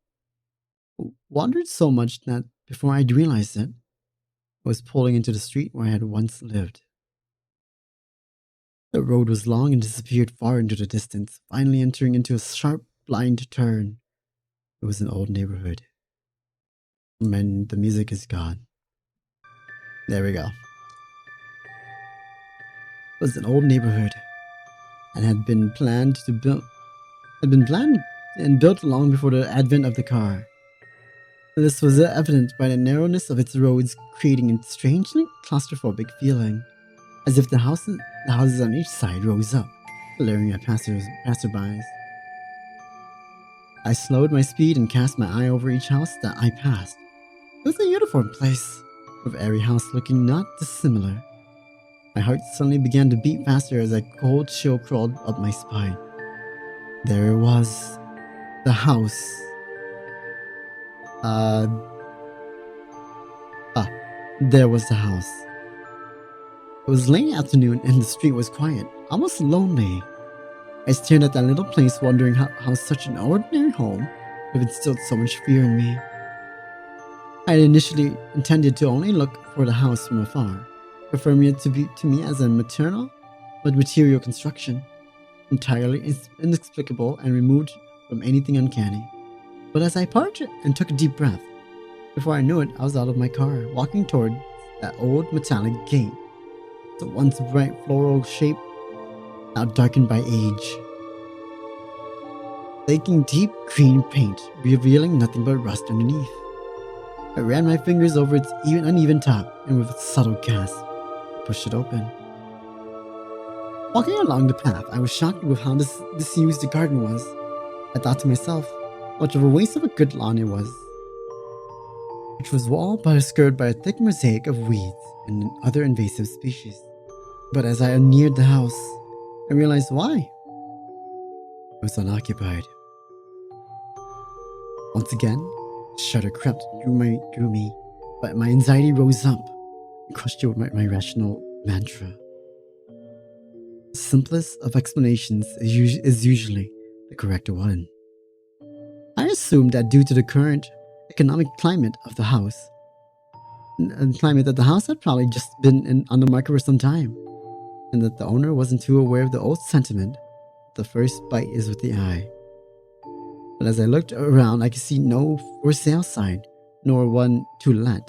Speaker 1: Wandered so much that before I'd realized it, I was pulling into the street where I had once lived. The road was long and disappeared far into the distance, finally entering into a sharp, blind turn. It was an old neighborhood. And the music is gone. There we go. It was an old neighborhood and had been planned and built long before the advent of the car. This was evident by the narrowness of its roads, creating a strangely claustrophobic feeling, as if the houses on each side rose up, glaring at passerbys. I slowed my speed and cast my eye over each house that I passed. It was a uniform place, with every house looking not dissimilar. My heart suddenly began to beat faster as a cold chill crawled up my spine. There it was. The house. There was the house. It was late afternoon and the street was quiet, almost lonely. I stared at that little place, wondering how such an ordinary home could have instilled so much fear in me. I had initially intended to only look for the house from afar, preferring it to me as a material construction, entirely inexplicable and removed from anything uncanny. But as I parked and took a deep breath, before I knew it, I was out of my car, walking toward that old metallic gate, the once bright floral shape, now darkened by age. Taking deep green paint, revealing nothing but rust underneath. I ran my fingers over its uneven top, and with a subtle gasp, pushed it open. Walking along the path, I was shocked with how disused the garden was. I thought to myself, much of a waste of a good lawn it was, which was walled but skirted by a thick mosaic of weeds and other invasive species. But as I neared the house, I realized why. It was unoccupied. Once again, a shudder crept through me, but my anxiety rose up and crushed it with my rational mantra. The simplest of explanations is usually the correct one. I assumed that due to the current economic climate of the house, had probably just been on the market for some time, and that the owner wasn't too aware of the old sentiment, the first bite is with the eye. But as I looked around, I could see no for sale sign, nor one to let.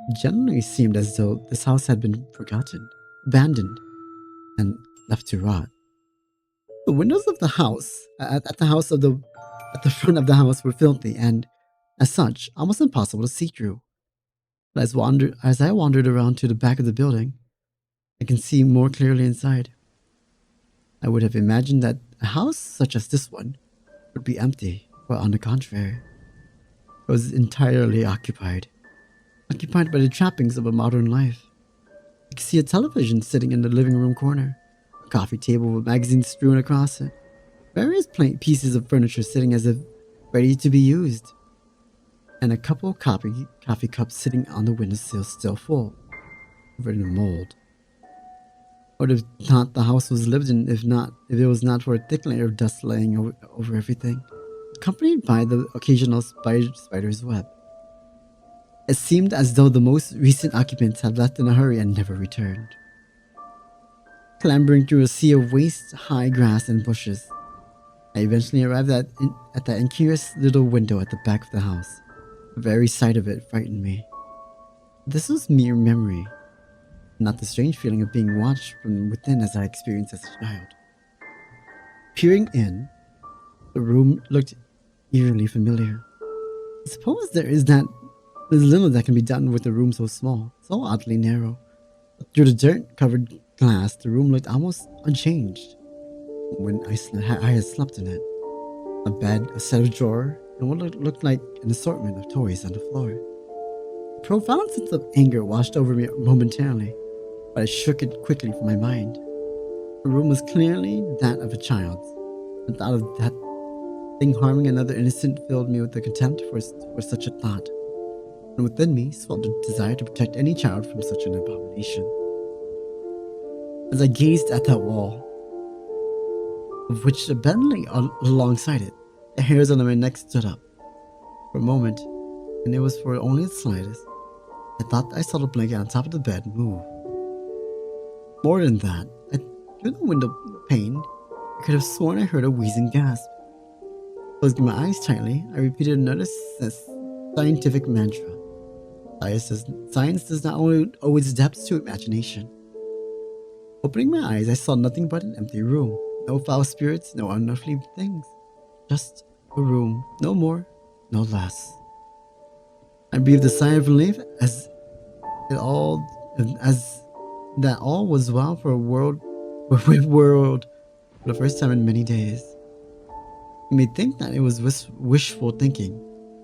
Speaker 1: It generally seemed as though this house had been forgotten, abandoned, and left to rot. The windows of the house, at the front of the house, were filthy and, as such, almost impossible to see through. But as I wandered around to the back of the building, I can see more clearly inside. I would have imagined that a house such as this one would be empty, but on the contrary, it was entirely occupied by the trappings of a modern life. I could see a television sitting in the living room corner, a coffee table with magazines strewn across it, various pieces of furniture sitting as if ready to be used, and a couple of coffee cups sitting on the windowsill still full, covered in mold. I would have thought the house was lived in if it was not for a thick layer of dust laying over everything, accompanied by the occasional spider's web. It seemed as though the most recent occupants had left in a hurry and never returned. Clambering through a sea of waist-high grass and bushes, I eventually arrived at that incurious little window at the back of the house. The very sight of it frightened me. This was mere memory, not the strange feeling of being watched from within as I experienced as a child. Peering in, the room looked eerily familiar. I suppose there's little that can be done with a room so small, so oddly narrow. But through the dirt-covered glass, the room looked almost unchanged when I had slept in it. A bed, a set of drawers, and what looked like an assortment of toys on the floor. A profound sense of anger washed over me momentarily, but I shook it quickly from my mind. The room was clearly that of a child. The thought of that thing harming another innocent filled me with the contempt for such a thought, and within me swelled the desire to protect any child from such an abomination. As I gazed at that wall, of which the bed lay alongside it, the hairs on my neck stood up. For a moment, and it was for only the slightest, I thought I saw the blanket on top of the bed move. More than that, Through the window pane, I could have sworn I heard a wheezing gasp. Closing my eyes tightly, I repeated another scientific mantra. Science does not owe its depths to imagination. Opening my eyes, I saw nothing but an empty room. No foul spirits, no unearthly things. Just a room, no more, no less. I breathed a sigh of relief as that all was well for a world for the first time in many days. You may think that it was wishful thinking,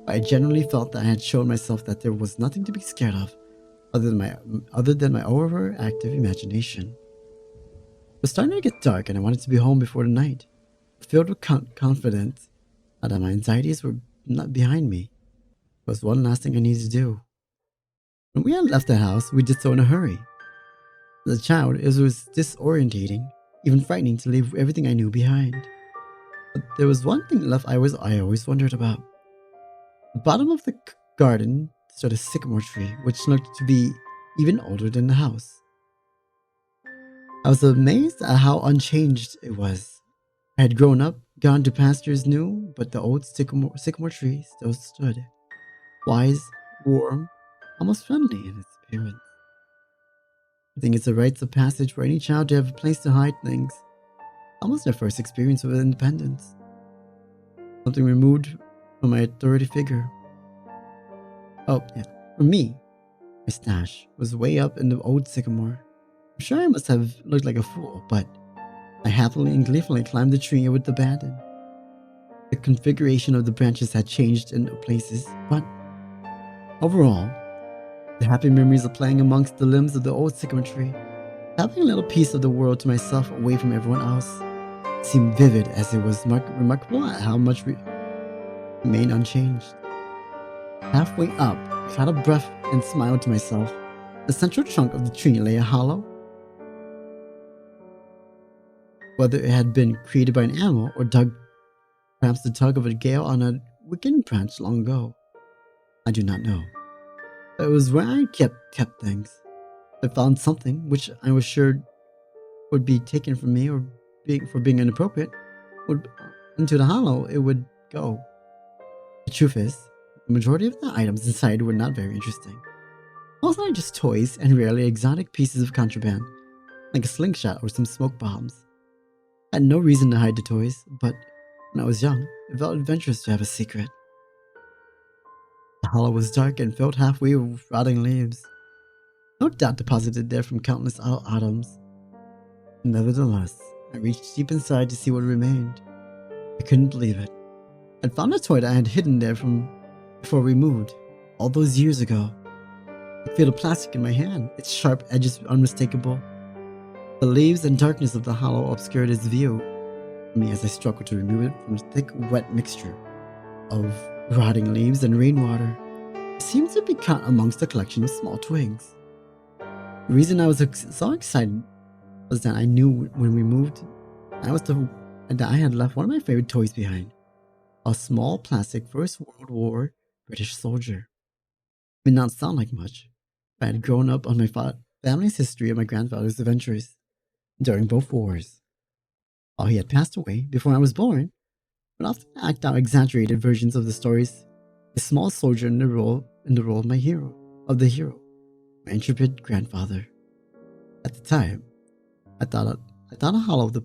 Speaker 1: but I generally felt that I had shown myself that there was nothing to be scared of other than my overactive imagination. It was starting to get dark and I wanted to be home before the night, filled with confidence that my anxieties were not behind me. There was one last thing I needed to do. When we had left the house, we did so in a hurry. As a child, it was disorientating, even frightening to leave everything I knew behind. But there was one thing left I always wondered about. At the bottom of the garden stood a sycamore tree, which looked to be even older than the house. I was amazed at how unchanged it was. I had grown up, gone to pastures new, but the old sycamore tree still stood, wise, warm, almost friendly in its appearance. I think it's a rite of passage for any child to have a place to hide things. Almost their first experience with independence. Something removed from my authority figure. Oh, yeah. For me, my stash was way up in the old sycamore. I'm sure I must have looked like a fool, but I happily and gleefully climbed the tree with abandon. The configuration of the branches had changed in places, but overall, the happy memories of playing amongst the limbs of the old sycamore tree, having a little piece of the world to myself away from everyone else, seemed vivid as it was remarkable at how much remained unchanged. Halfway up, I caught a breath and smiled to myself. The central trunk of the tree lay hollow. Whether it had been created by an animal or perhaps the tug of a gale on a wicked branch long ago, I do not know. But it was where I kept things. If I found something which I was sure would be taken from me or for being inappropriate, into the hollow it would go. The truth is, the majority of the items inside were not very interesting. Mostly just toys and rarely exotic pieces of contraband, like a slingshot or some smoke bombs. I had no reason to hide the toys, but when I was young, it felt adventurous to have a secret. The hollow was dark and filled halfway with rotting leaves, no doubt deposited there from countless autumns. Nevertheless, I reached deep inside to see what remained. I couldn't believe it. I'd found a toy that I had hidden there from before we moved, all those years ago. I could feel the plastic in my hand, its sharp edges unmistakable. The leaves and darkness of the hollow obscured its view for me as I struggled to remove it from the thick, wet mixture of rotting leaves and rainwater. It seemed to be caught amongst a collection of small twigs. The reason I was so excited was that I knew when we moved, that I had left one of my favorite toys behind. A small plastic First World War British soldier. It did not sound like much, but I had grown up on my family's history of my grandfather's adventures during both wars. While he had passed away before I was born, would often act out exaggerated versions of the stories. A small soldier in the role of the hero, my intrepid grandfather. At the time, I thought a hollow the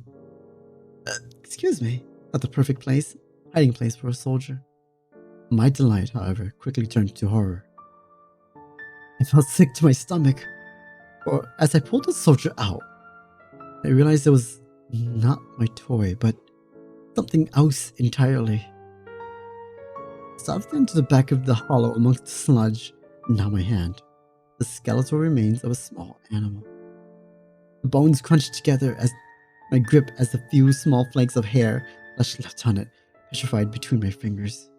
Speaker 1: perfect hiding place for a soldier. My delight, however, quickly turned to horror. I felt sick to my stomach, for as I pulled the soldier out, I realized it was not my toy, but something else entirely. Stuffed into the back of the hollow amongst the sludge, and now my hand, the skeletal remains of a small animal. The bones crunched together as my grip as the few small flakes of hair left on it petrified between my fingers.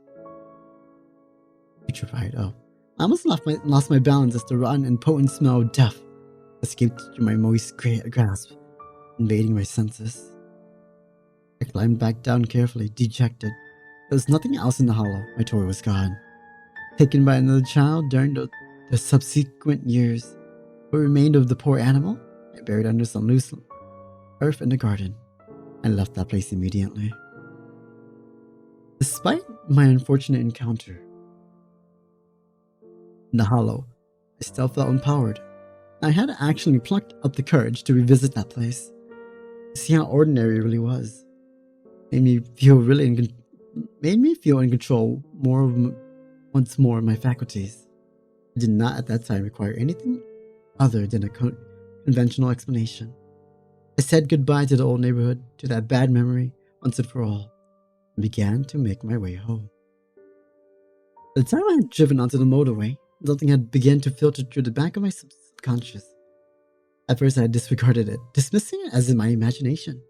Speaker 1: Petrified, oh. I almost lost my balance as the rotten and potent smell of death escaped through my moist grasp, invading my senses. I climbed back down carefully, dejected. There was nothing else in the hollow. My toy was gone. Taken by another child during the subsequent years. What remained of the poor animal, I buried under some loose earth in the garden, and left that place immediately. Despite my unfortunate encounter in the hollow, I still felt empowered. I had actually plucked up the courage to revisit that place, to see how ordinary it really was. Made me feel in control once more of my faculties. I did not at that time require anything other than a conventional explanation. I said goodbye to the old neighborhood, to that bad memory, once and for all, and began to make my way home. By the time I had driven onto the motorway, something had begun to filter through the back of my subconscious. At first I had disregarded it, dismissing it as in my imagination.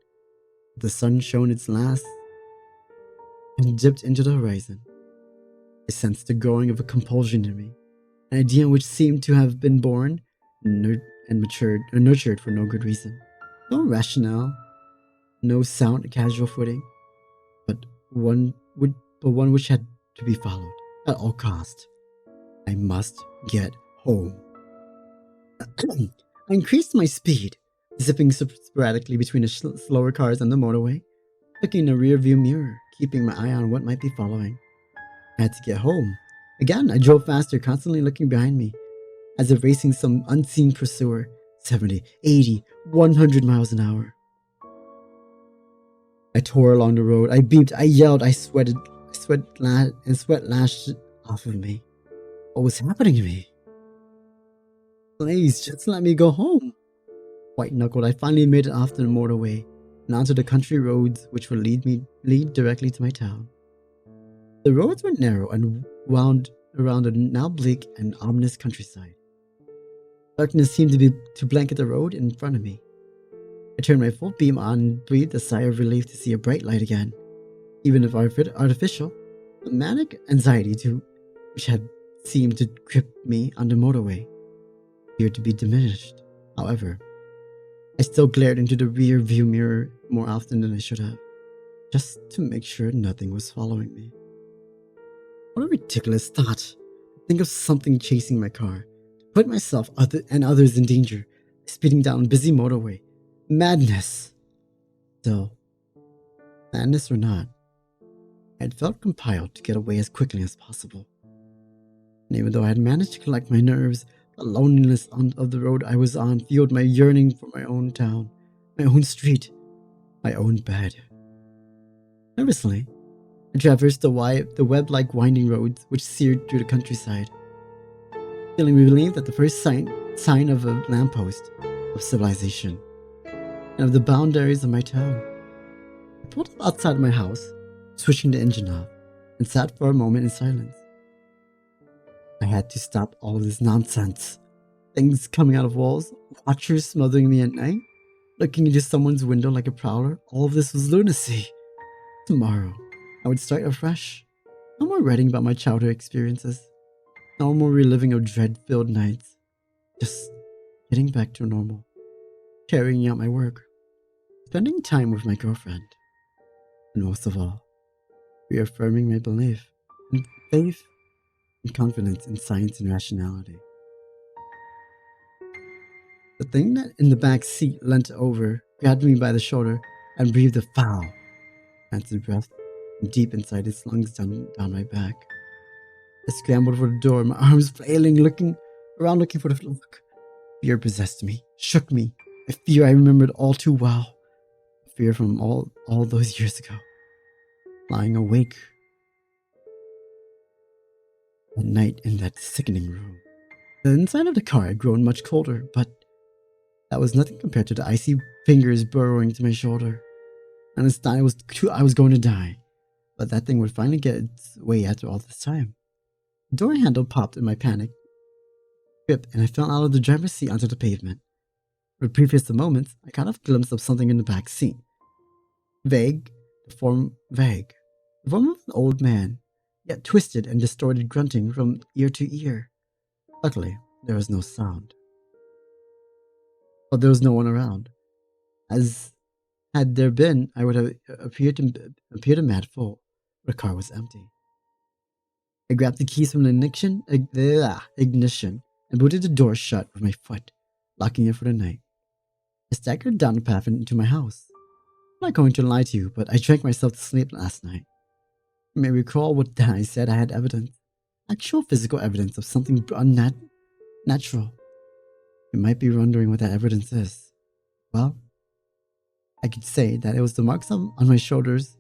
Speaker 1: The sun shone its last and dipped into the horizon. I sensed the growing of a compulsion in me, an idea which seemed to have been born and nurtured for no good reason. No rationale, no sound casual footing, but one which had to be followed at all cost. I must get home. I increased my speed, zipping sporadically between the slower cars on the motorway, looking in the rear view mirror, keeping my eye on what might be following. I had to get home. Again, I drove faster, constantly looking behind me, as if racing some unseen pursuer, 70, 80, 100 miles an hour. I tore along the road. I beeped. I yelled. I sweated. Sweat lashed off of me. What was happening to me? Please, just let me go home. White-knuckled, I finally made it off the motorway and onto the country roads which would lead directly to my town. The roads were narrow and wound around a now bleak and ominous countryside. Darkness seemed to blanket the road in front of me. I turned my full beam on and breathed a sigh of relief to see a bright light again. Even if artificial, the manic anxiety which had seemed to grip me on the motorway appeared to be diminished. However, I still glared into the rear view mirror more often than I should have, just to make sure nothing was following me. What a ridiculous thought, to think of something chasing my car, to put myself and others in danger, speeding down busy motorway. Madness! Still, madness or not, I had felt compelled to get away as quickly as possible. And even though I had managed to collect my nerves, the loneliness of the road I was on fueled my yearning for my own town, my own street, my own bed. Nervously, I traversed the web-like winding roads which seared through the countryside, feeling relieved at the first sign of a lamppost of civilization and of the boundaries of my town. I pulled up outside my house, switching the engine off, and sat for a moment in silence. I had to stop all of this nonsense. Things coming out of walls, watchers smothering me at night, looking into someone's window like a prowler. All of this was lunacy. Tomorrow, I would start afresh. No more writing about my childhood experiences. No more reliving of dread-filled nights. Just getting back to normal. Carrying out my work. Spending time with my girlfriend. And most of all, reaffirming my belief and faith and confidence in science and rationality. The thing that in the back seat leant over, grabbed me by the shoulder, and breathed a foul, rancid breath from deep inside its lungs down my back. I scrambled for the door, my arms flailing, looking for the look. Fear possessed me, shook me, a fear I remembered all too well, a fear from all those years ago. Lying awake at night in that sickening room. The inside of the car had grown much colder, but that was nothing compared to the icy fingers burrowing to my shoulder. And I was going to die, but that thing would finally get its way after all this time. The door handle popped in my panic grip, and I fell out of the driver's seat onto the pavement. For previous moments, I caught a glimpse of something in the back seat. The form of an old man, yet twisted and distorted, grunting from ear to ear. Luckily, there was no sound. But there was no one around. As had there been, I would have appeared a mad fool. The car was empty. I grabbed the keys from the ignition and booted the door shut with my foot, locking it for the night. staggered down the path into my house. I'm not going to lie to you, but I drank myself to sleep last night. You may recall what I said I had evidence. Actual physical evidence of something unnatural. You might be wondering what that evidence is. Well, I could say that it was the marks on my shoulders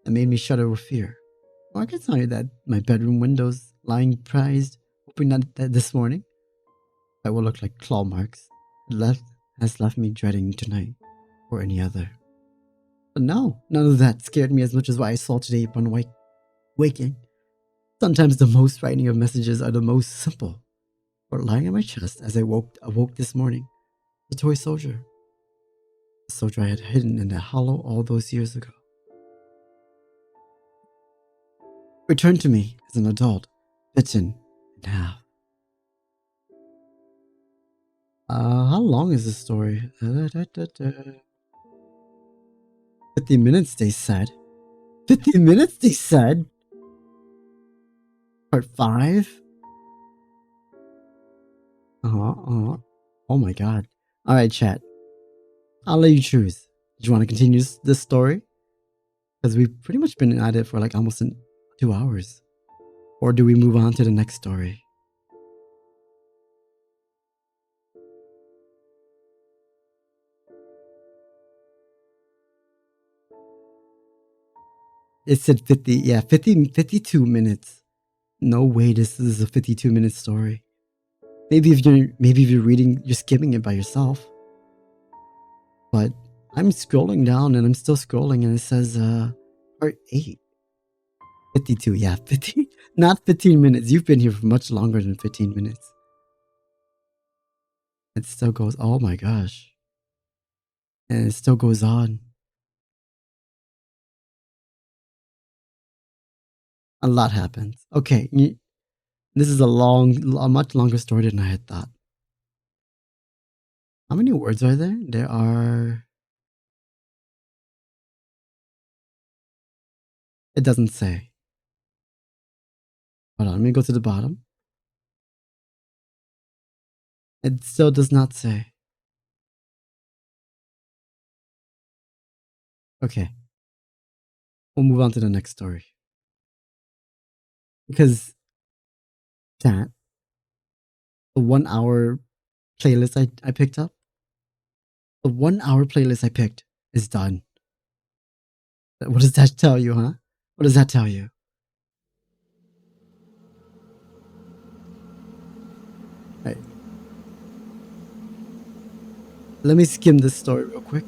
Speaker 1: that made me shudder with fear. Or I could tell you that my bedroom windows lying prized open that this morning, that will look like claw marks, has left me dreading tonight or any other. But no, none of that scared me as much as what I saw today upon waking. Sometimes the most frightening of messages are the most simple. But lying on my chest as I awoke this morning, the toy soldier. The soldier I had hidden in that hollow all those years ago. Returned to me as an adult, bitten in half. How long is this story? 50 minutes, they said. 50 minutes, they said? Part 5? Oh my god. Alright, chat. I'll let you choose. Do you want to continue this story? Because we've pretty much been at it for like almost 2 hours. Or do we move on to the next story? It said 52 minutes. No way this is a 52-minute story. Maybe if you're reading, you're skimming it by yourself. But I'm scrolling down and I'm still scrolling and it says part 8. 52, yeah, 50, not 15 minutes. You've been here for much longer than 15 minutes. It still goes, oh my gosh. And it still goes on. A lot happens. Okay, this is a much longer story than I had thought. How many words are there? There are... It doesn't say. Hold on, let me go to the bottom. It still does not say. Okay. We'll move on to the next story. Because that, the 1 hour playlist I picked up, the 1 hour playlist I picked is done. What does that tell you, huh? What does that tell you? Right. Let me skim this story real quick.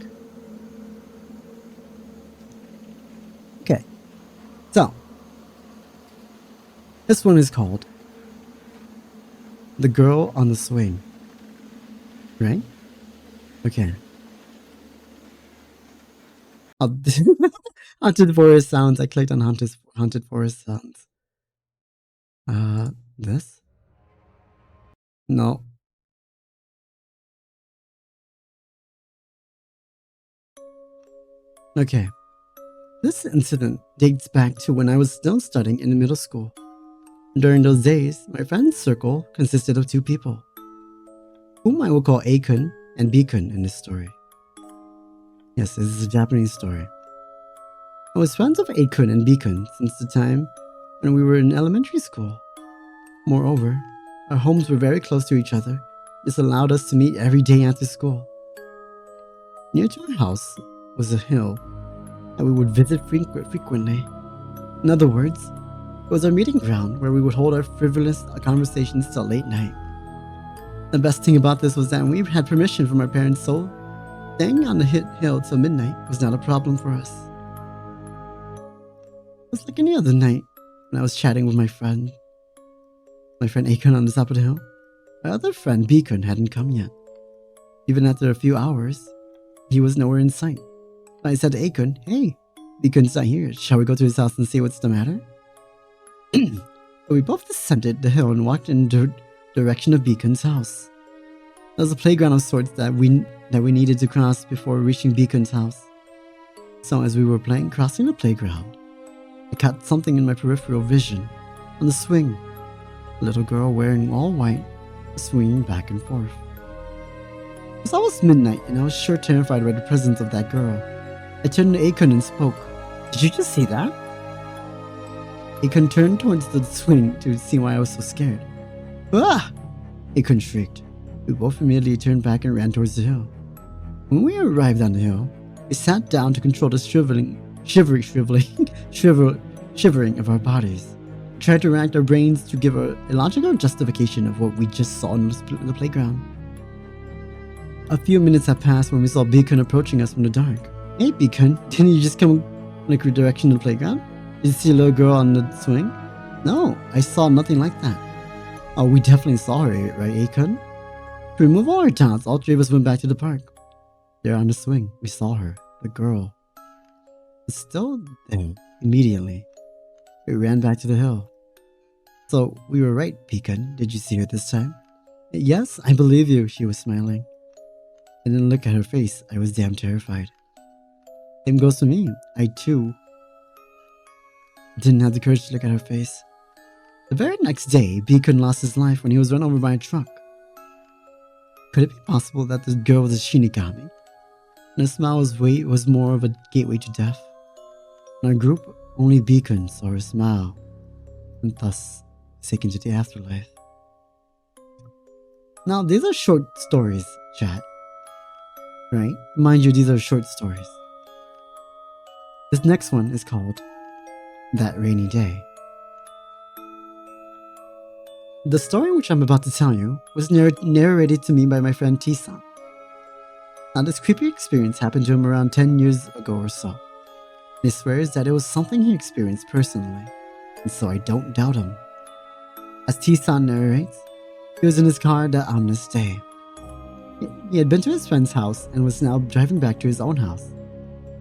Speaker 1: Okay. So, this one is called The Girl on the Swing. Right? Okay. Haunted Forest Sounds. I clicked on Haunted Forest Sounds. This? No. Okay. This incident dates back to when I was still studying in middle school. During those days, my friend's circle consisted of 2 people, whom I will call A-kun and B-kun in this story. Yes, this is a Japanese story. I was friends with A-kun and B-kun since the time when we were in elementary school. Moreover, our homes were very close to each other. This allowed us to meet every day after school. Near to our house was a hill that we would visit frequently. In other words, it was our meeting ground where we would hold our frivolous conversations till late night. The best thing about this was that we had permission from our parents, so staying on the hill till midnight was not a problem for us. It was like any other night when I was chatting with my friend A-kun on the top of the hill. My other friend B-kun hadn't come yet. Even after a few hours, he was nowhere in sight. I said to A-kun, "Hey, B-kun's not here. Shall we go to his house and see what's the matter?" So we both descended the hill and walked in the direction of B-kun's house. There was a playground of sorts that we needed to cross before reaching B-kun's house. So as we were crossing the playground, I caught something in my peripheral vision. On the swing, a little girl wearing all white was swinging back and forth. It was almost midnight, and I was sure terrified by the presence of that girl. I turned to Akon and spoke. Did you just see that? Akon turned towards the swing to see why I was so scared. Ah! Akon shrieked. We both immediately turned back and ran towards the hill. When we arrived on the hill, we sat down to control the shivering of our bodies. We tried to rack our brains to give a logical justification of what we just saw in the playground. A few minutes had passed when we saw Beacon approaching us from the dark. Hey Beacon, didn't you just come in a direction to the playground? Did you see a little girl on the swing? No, I saw nothing like that. Oh, we definitely saw her, right, Akon? To remove all our doubts, all three of us went back to the park. There on the swing, we saw her, the girl. Was still there immediately. We ran back to the hill. So, we were right, Beacon. Did you see her this time? Yes, I believe you, she was smiling. I didn't look at her face. I was damn terrified. Same goes for me. I too didn't have the courage to look at her face. The very next day, Beacon lost his life when he was run over by a truck. Could it be possible that this girl was a Shinigami? And her smile was more of a gateway to death? In our group, only Beacon saw her smile, and thus taken to the afterlife. Now, these are short stories, chat. Right? Mind you, these are short stories. This next one is called That Rainy Day. The story which I'm about to tell you was narrated to me by my friend T-san. Now, this creepy experience happened to him around 10 years ago or so. He swears that it was something he experienced personally, and so I don't doubt him. As T-san narrates, he was in his car that ominous day. He had been to his friend's house and was now driving back to his own house.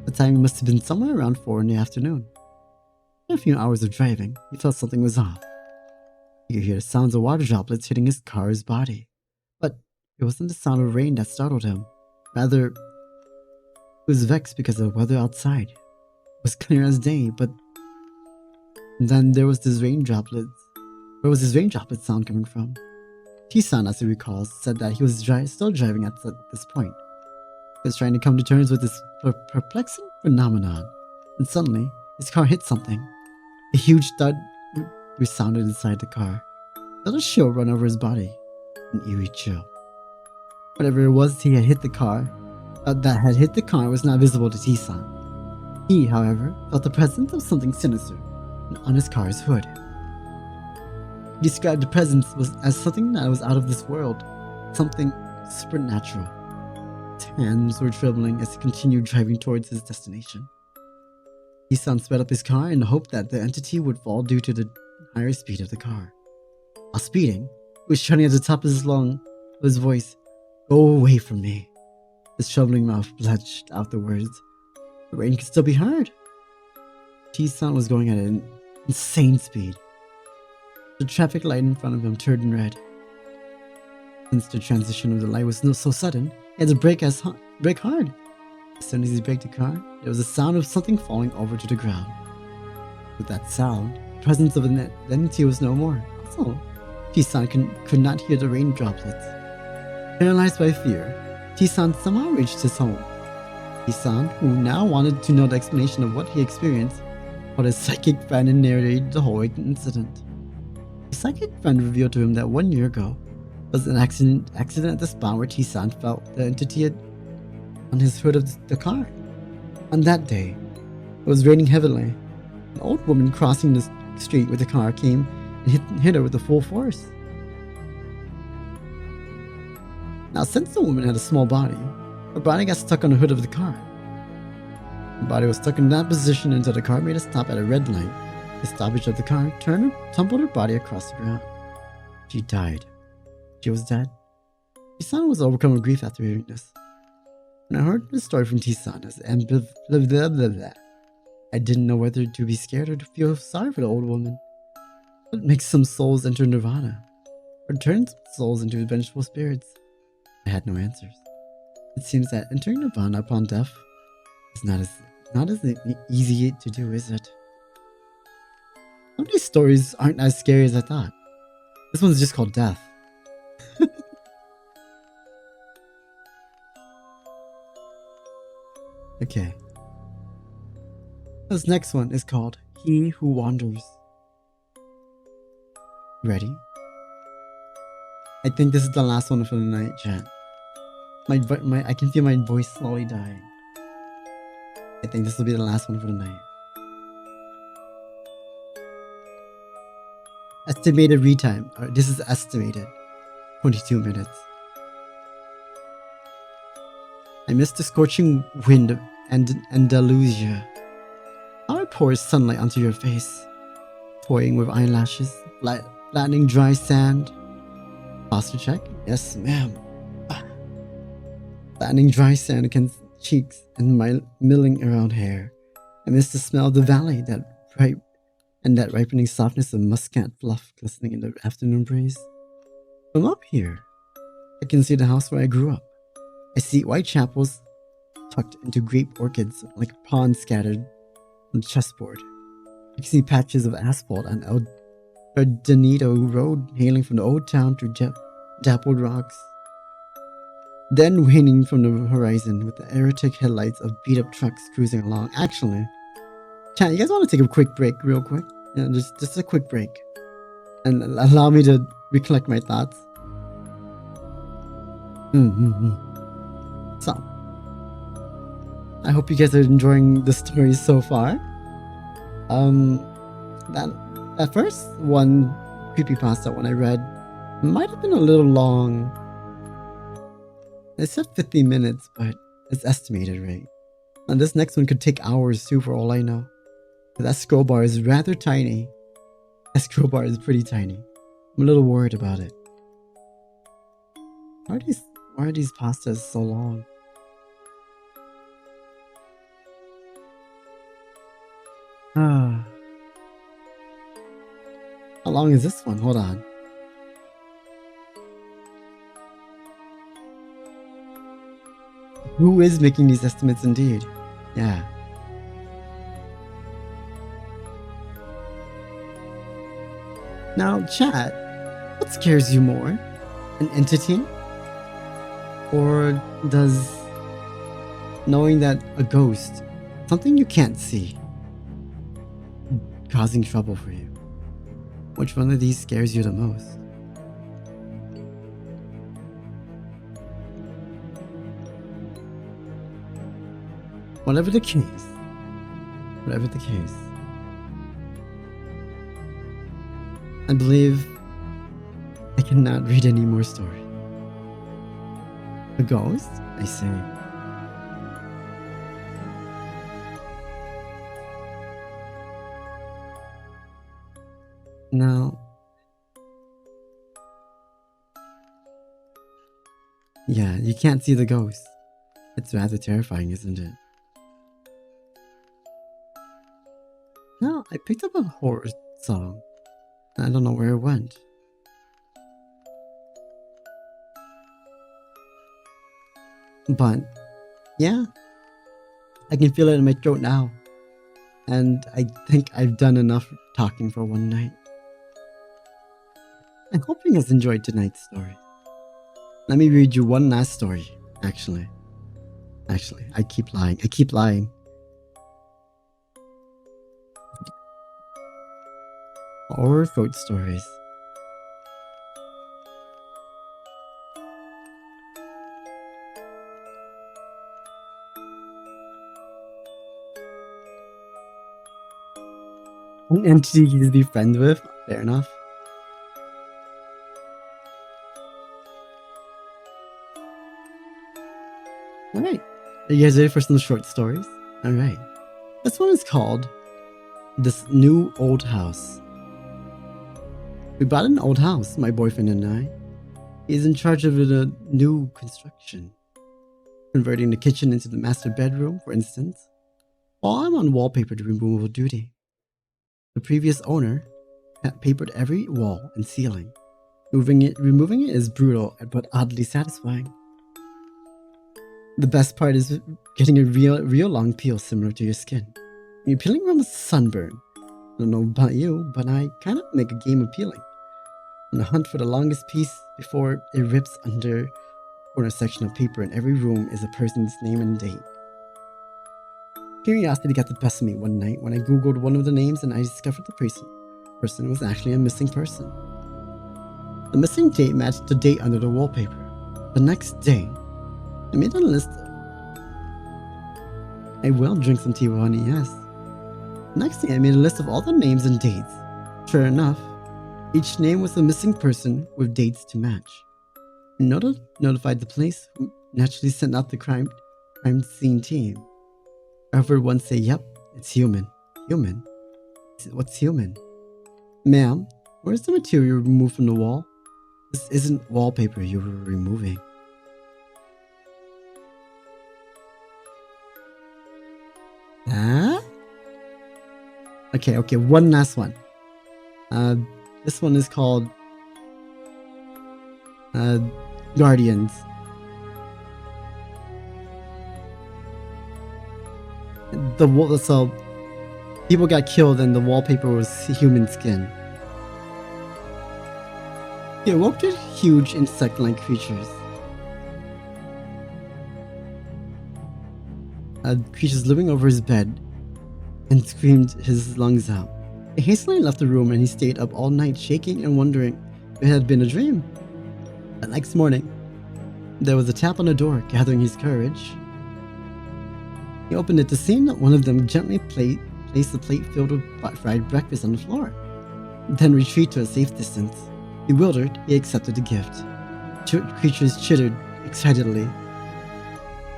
Speaker 1: The time must have been somewhere around 4 in the afternoon. After a few hours of driving, he felt something was off. He could hear the sounds of water droplets hitting his car's body. But it wasn't the sound of rain that startled him. Rather, he was vexed because of the weather outside. It was clear as day, but then there was this rain droplet. Where was this rain droplet sound coming from? T-san, as he recalls, said that he was still driving at this point. He was trying to come to terms with this perplexing phenomenon, and suddenly, his car hit something. A huge thud resounded inside the car. He felt a chill run over his body, an eerie chill. Whatever it was that had hit the car was not visible to T-san. He, however, felt the presence of something sinister on his car's hood. He described the presence as something that was out of this world, something supernatural. His hands were trembling as he continued driving towards his destination. T-san sped up his car in the hope that the entity would fall due to the higher speed of the car. While speeding, he was shouting at the top of his voice, "Go away from me." His trembling mouth belched out the words. The rain could still be heard. T-san was going at an insane speed. The traffic light in front of him turned red. Since the transition of the light was so sudden, he had to brake hard. As soon as he braked the car, there was a sound of something falling over to the ground. With that sound, the presence of an entity was no more. Also, T-san could not hear the rain droplets. Paralyzed by fear, T-san somehow reached his home. T-san, who now wanted to know the explanation of what he experienced, called his psychic friend and narrated the whole incident. His psychic friend revealed to him that 1 year ago was an accident at the spot where T-san felt the entity on his hood of the car. On that day, it was raining heavily. An old woman crossing the street with the car came and hit her with full force. Now, since the woman had a small body, her body got stuck on the hood of the car. Her body was stuck in that position until the car made a stop at a red light. The stoppage of the car tumbled her body across the ground. She died. She was dead. T-san was overcome with grief after hearing this. When I heard the story from T-san, I didn't know whether to be scared or to feel sorry for the old woman. What makes some souls enter nirvana, or turns souls into vengeful spirits? I had no answers. It seems that entering nirvana upon death is not as easy to do, is it? Some of these stories aren't as scary as I thought. This one's just called Death. Okay. This next one is called He Who Wanders. Ready? I think this is the last one for the night, chat. I can feel my voice slowly dying. I think this will be the last one for the night. Estimated read time. This is estimated. 22 minutes. I miss the scorching wind of Andalusia. How it pours sunlight onto your face, toying with eyelashes, flattening dry sand. Posture check? Yes, ma'am. Flattening dry sand against cheeks and milling around hair. I miss the smell of the valley, that ripening softness of muscat fluff glistening in the afternoon breeze. From up here, I can see the house where I grew up. I see white chapels tucked into grape orchids like pawns scattered on the chessboard. I can see patches of asphalt on El Ferdinando Road hailing from the old town through dappled rocks. Then waning from the horizon with the erratic headlights of beat-up trucks cruising along. Actually, chat, you guys want to take a quick break real quick? Yeah, just a quick break. And allow me to recollect my thoughts. So, I hope you guys are enjoying the story so far. That first one creepypasta one I read might have been a little long. It said 50 minutes, but it's estimated, right? And this next one could take hours too, for all I know. That scroll bar is rather tiny. That scroll bar is pretty tiny. I'm a little worried about it. Why are these pastas so long? How long is this one? Hold on. Who is making these estimates indeed? Yeah. Now, chat, what scares you more? An entity? Or does knowing that a ghost, something you can't see, causing trouble for you? Which one of these scares you the most? Whatever the case, I believe I cannot read any more story. A ghost? I say. Now, yeah, you can't see the ghost. It's rather terrifying, isn't it? Now, I picked up a horror song. I don't know where it went. But, yeah, I can feel it in my throat now. And I think I've done enough talking for one night. I hope you guys enjoyed tonight's story. Let me read you one last story, actually. I keep lying. Horror throat stories. An entity you can be friends with? Fair enough. Alright. Are you guys ready for some short stories? Alright. This one is called This New Old House. We bought an old house, my boyfriend and I. He's in charge of the new construction. Converting the kitchen into the master bedroom, for instance, while I'm on wallpaper removal duty. The previous owner had papered every wall and ceiling. Removing it is brutal but oddly satisfying. The best part is getting a real long peel similar to your skin. You're peeling from a sunburn. I don't know about you, but I kind of make a game of peeling. On the hunt for the longest piece before it rips under a corner section of paper, and every room is a person's name and date. Curiosity got the best of me one night when I googled one of the names and I discovered the person was actually a missing person. The missing date matched the date under the wallpaper. The next day, I made a list. I will drink some tea with honey, yes. Next thing, I made a list of all the names and dates. Sure enough, each name was a missing person with dates to match. I notified the police, who naturally sent out the crime scene team. I heard one say, "Yep, it's human." Human? What's human? Ma'am, where's the material removed from the wall? This isn't wallpaper you were removing. Huh? Okay, one last one. This one is called Guardians. So people got killed and the wallpaper was human skin. It awoke to huge insect-like creatures. Creatures living over his bed and screamed his lungs out. He hastily left the room and he stayed up all night shaking and wondering if it had been a dream. The next morning, there was a tap on the door, gathering his courage. He opened it to see that one of them gently placed a plate filled with fried breakfast on the floor, then retreated to a safe distance. Bewildered, he accepted the gift. Creatures chittered excitedly.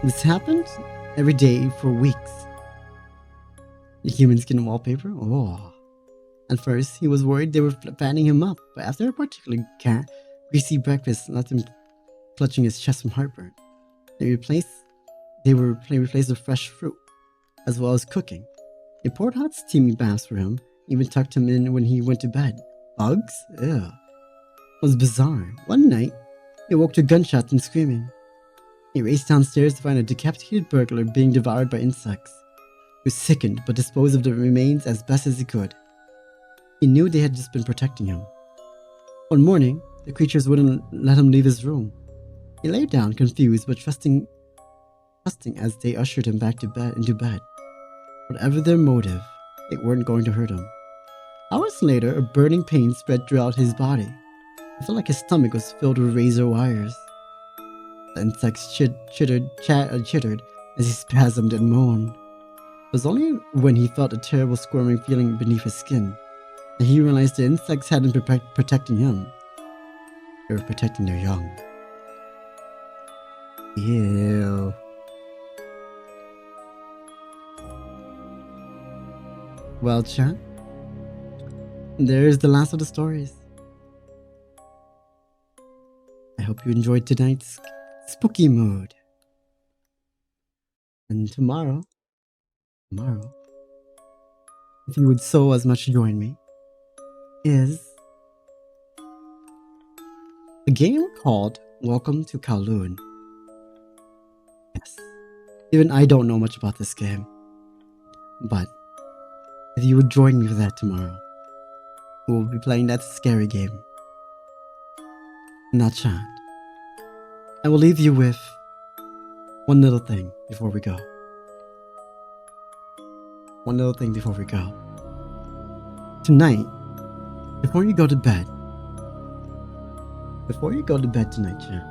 Speaker 1: This happened every day for weeks. The human skin wallpaper? Oh. At first, he was worried they were fattening him up, but after a particularly greasy breakfast left him clutching his chest from heartburn. They replaced with fresh fruit, as well as cooking. They poured hot steamy baths for him, even tucked him in when he went to bed. Bugs? Ew. It was bizarre. One night, he woke to gunshots and screaming. He raced downstairs to find a decapitated burglar being devoured by insects. He was sickened, but disposed of the remains as best as he could. He knew they had just been protecting him. One morning, the creatures wouldn't let him leave his room. He lay down, confused but trusting as they ushered him back into bed. Whatever their motive, they weren't going to hurt him. Hours later, a burning pain spread throughout his body. It felt like his stomach was filled with razor wires. The insects chittered as he spasmed and moaned. It was only when he felt a terrible squirming feeling beneath his skin that he realized the insects hadn't been protecting him. They were protecting their young. Ew. Well, chat, there's the last of the stories. I hope you enjoyed tonight's spooky mood. And tomorrow, if you would so as much join me, is a game called Welcome to Kowloon. Yes, even I don't know much about this game, but if you would join me for that tomorrow, we'll be playing that scary game. Now, chat, I will leave you with one little thing before we go. One little thing before we go. Tonight, before you go to bed tonight, chat,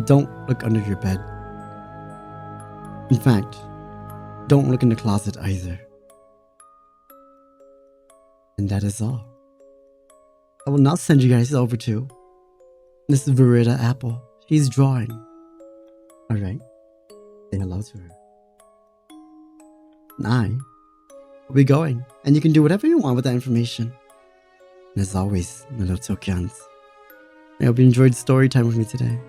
Speaker 1: don't look under your bed. In fact, don't look in the closet either. And that is all. I will now send you guys over to Miss Verita Apple. She's drawing. Alright. Say hello to her. And I will be going. And you can do whatever you want with that information. And as always, my little Tokyans, I hope you enjoyed story time with me today.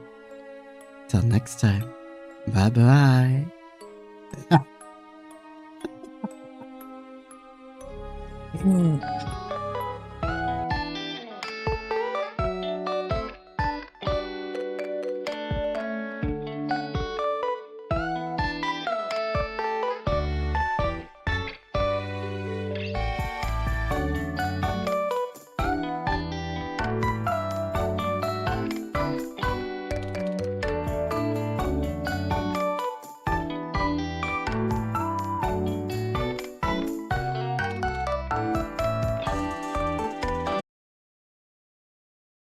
Speaker 1: Till next time. Bye bye.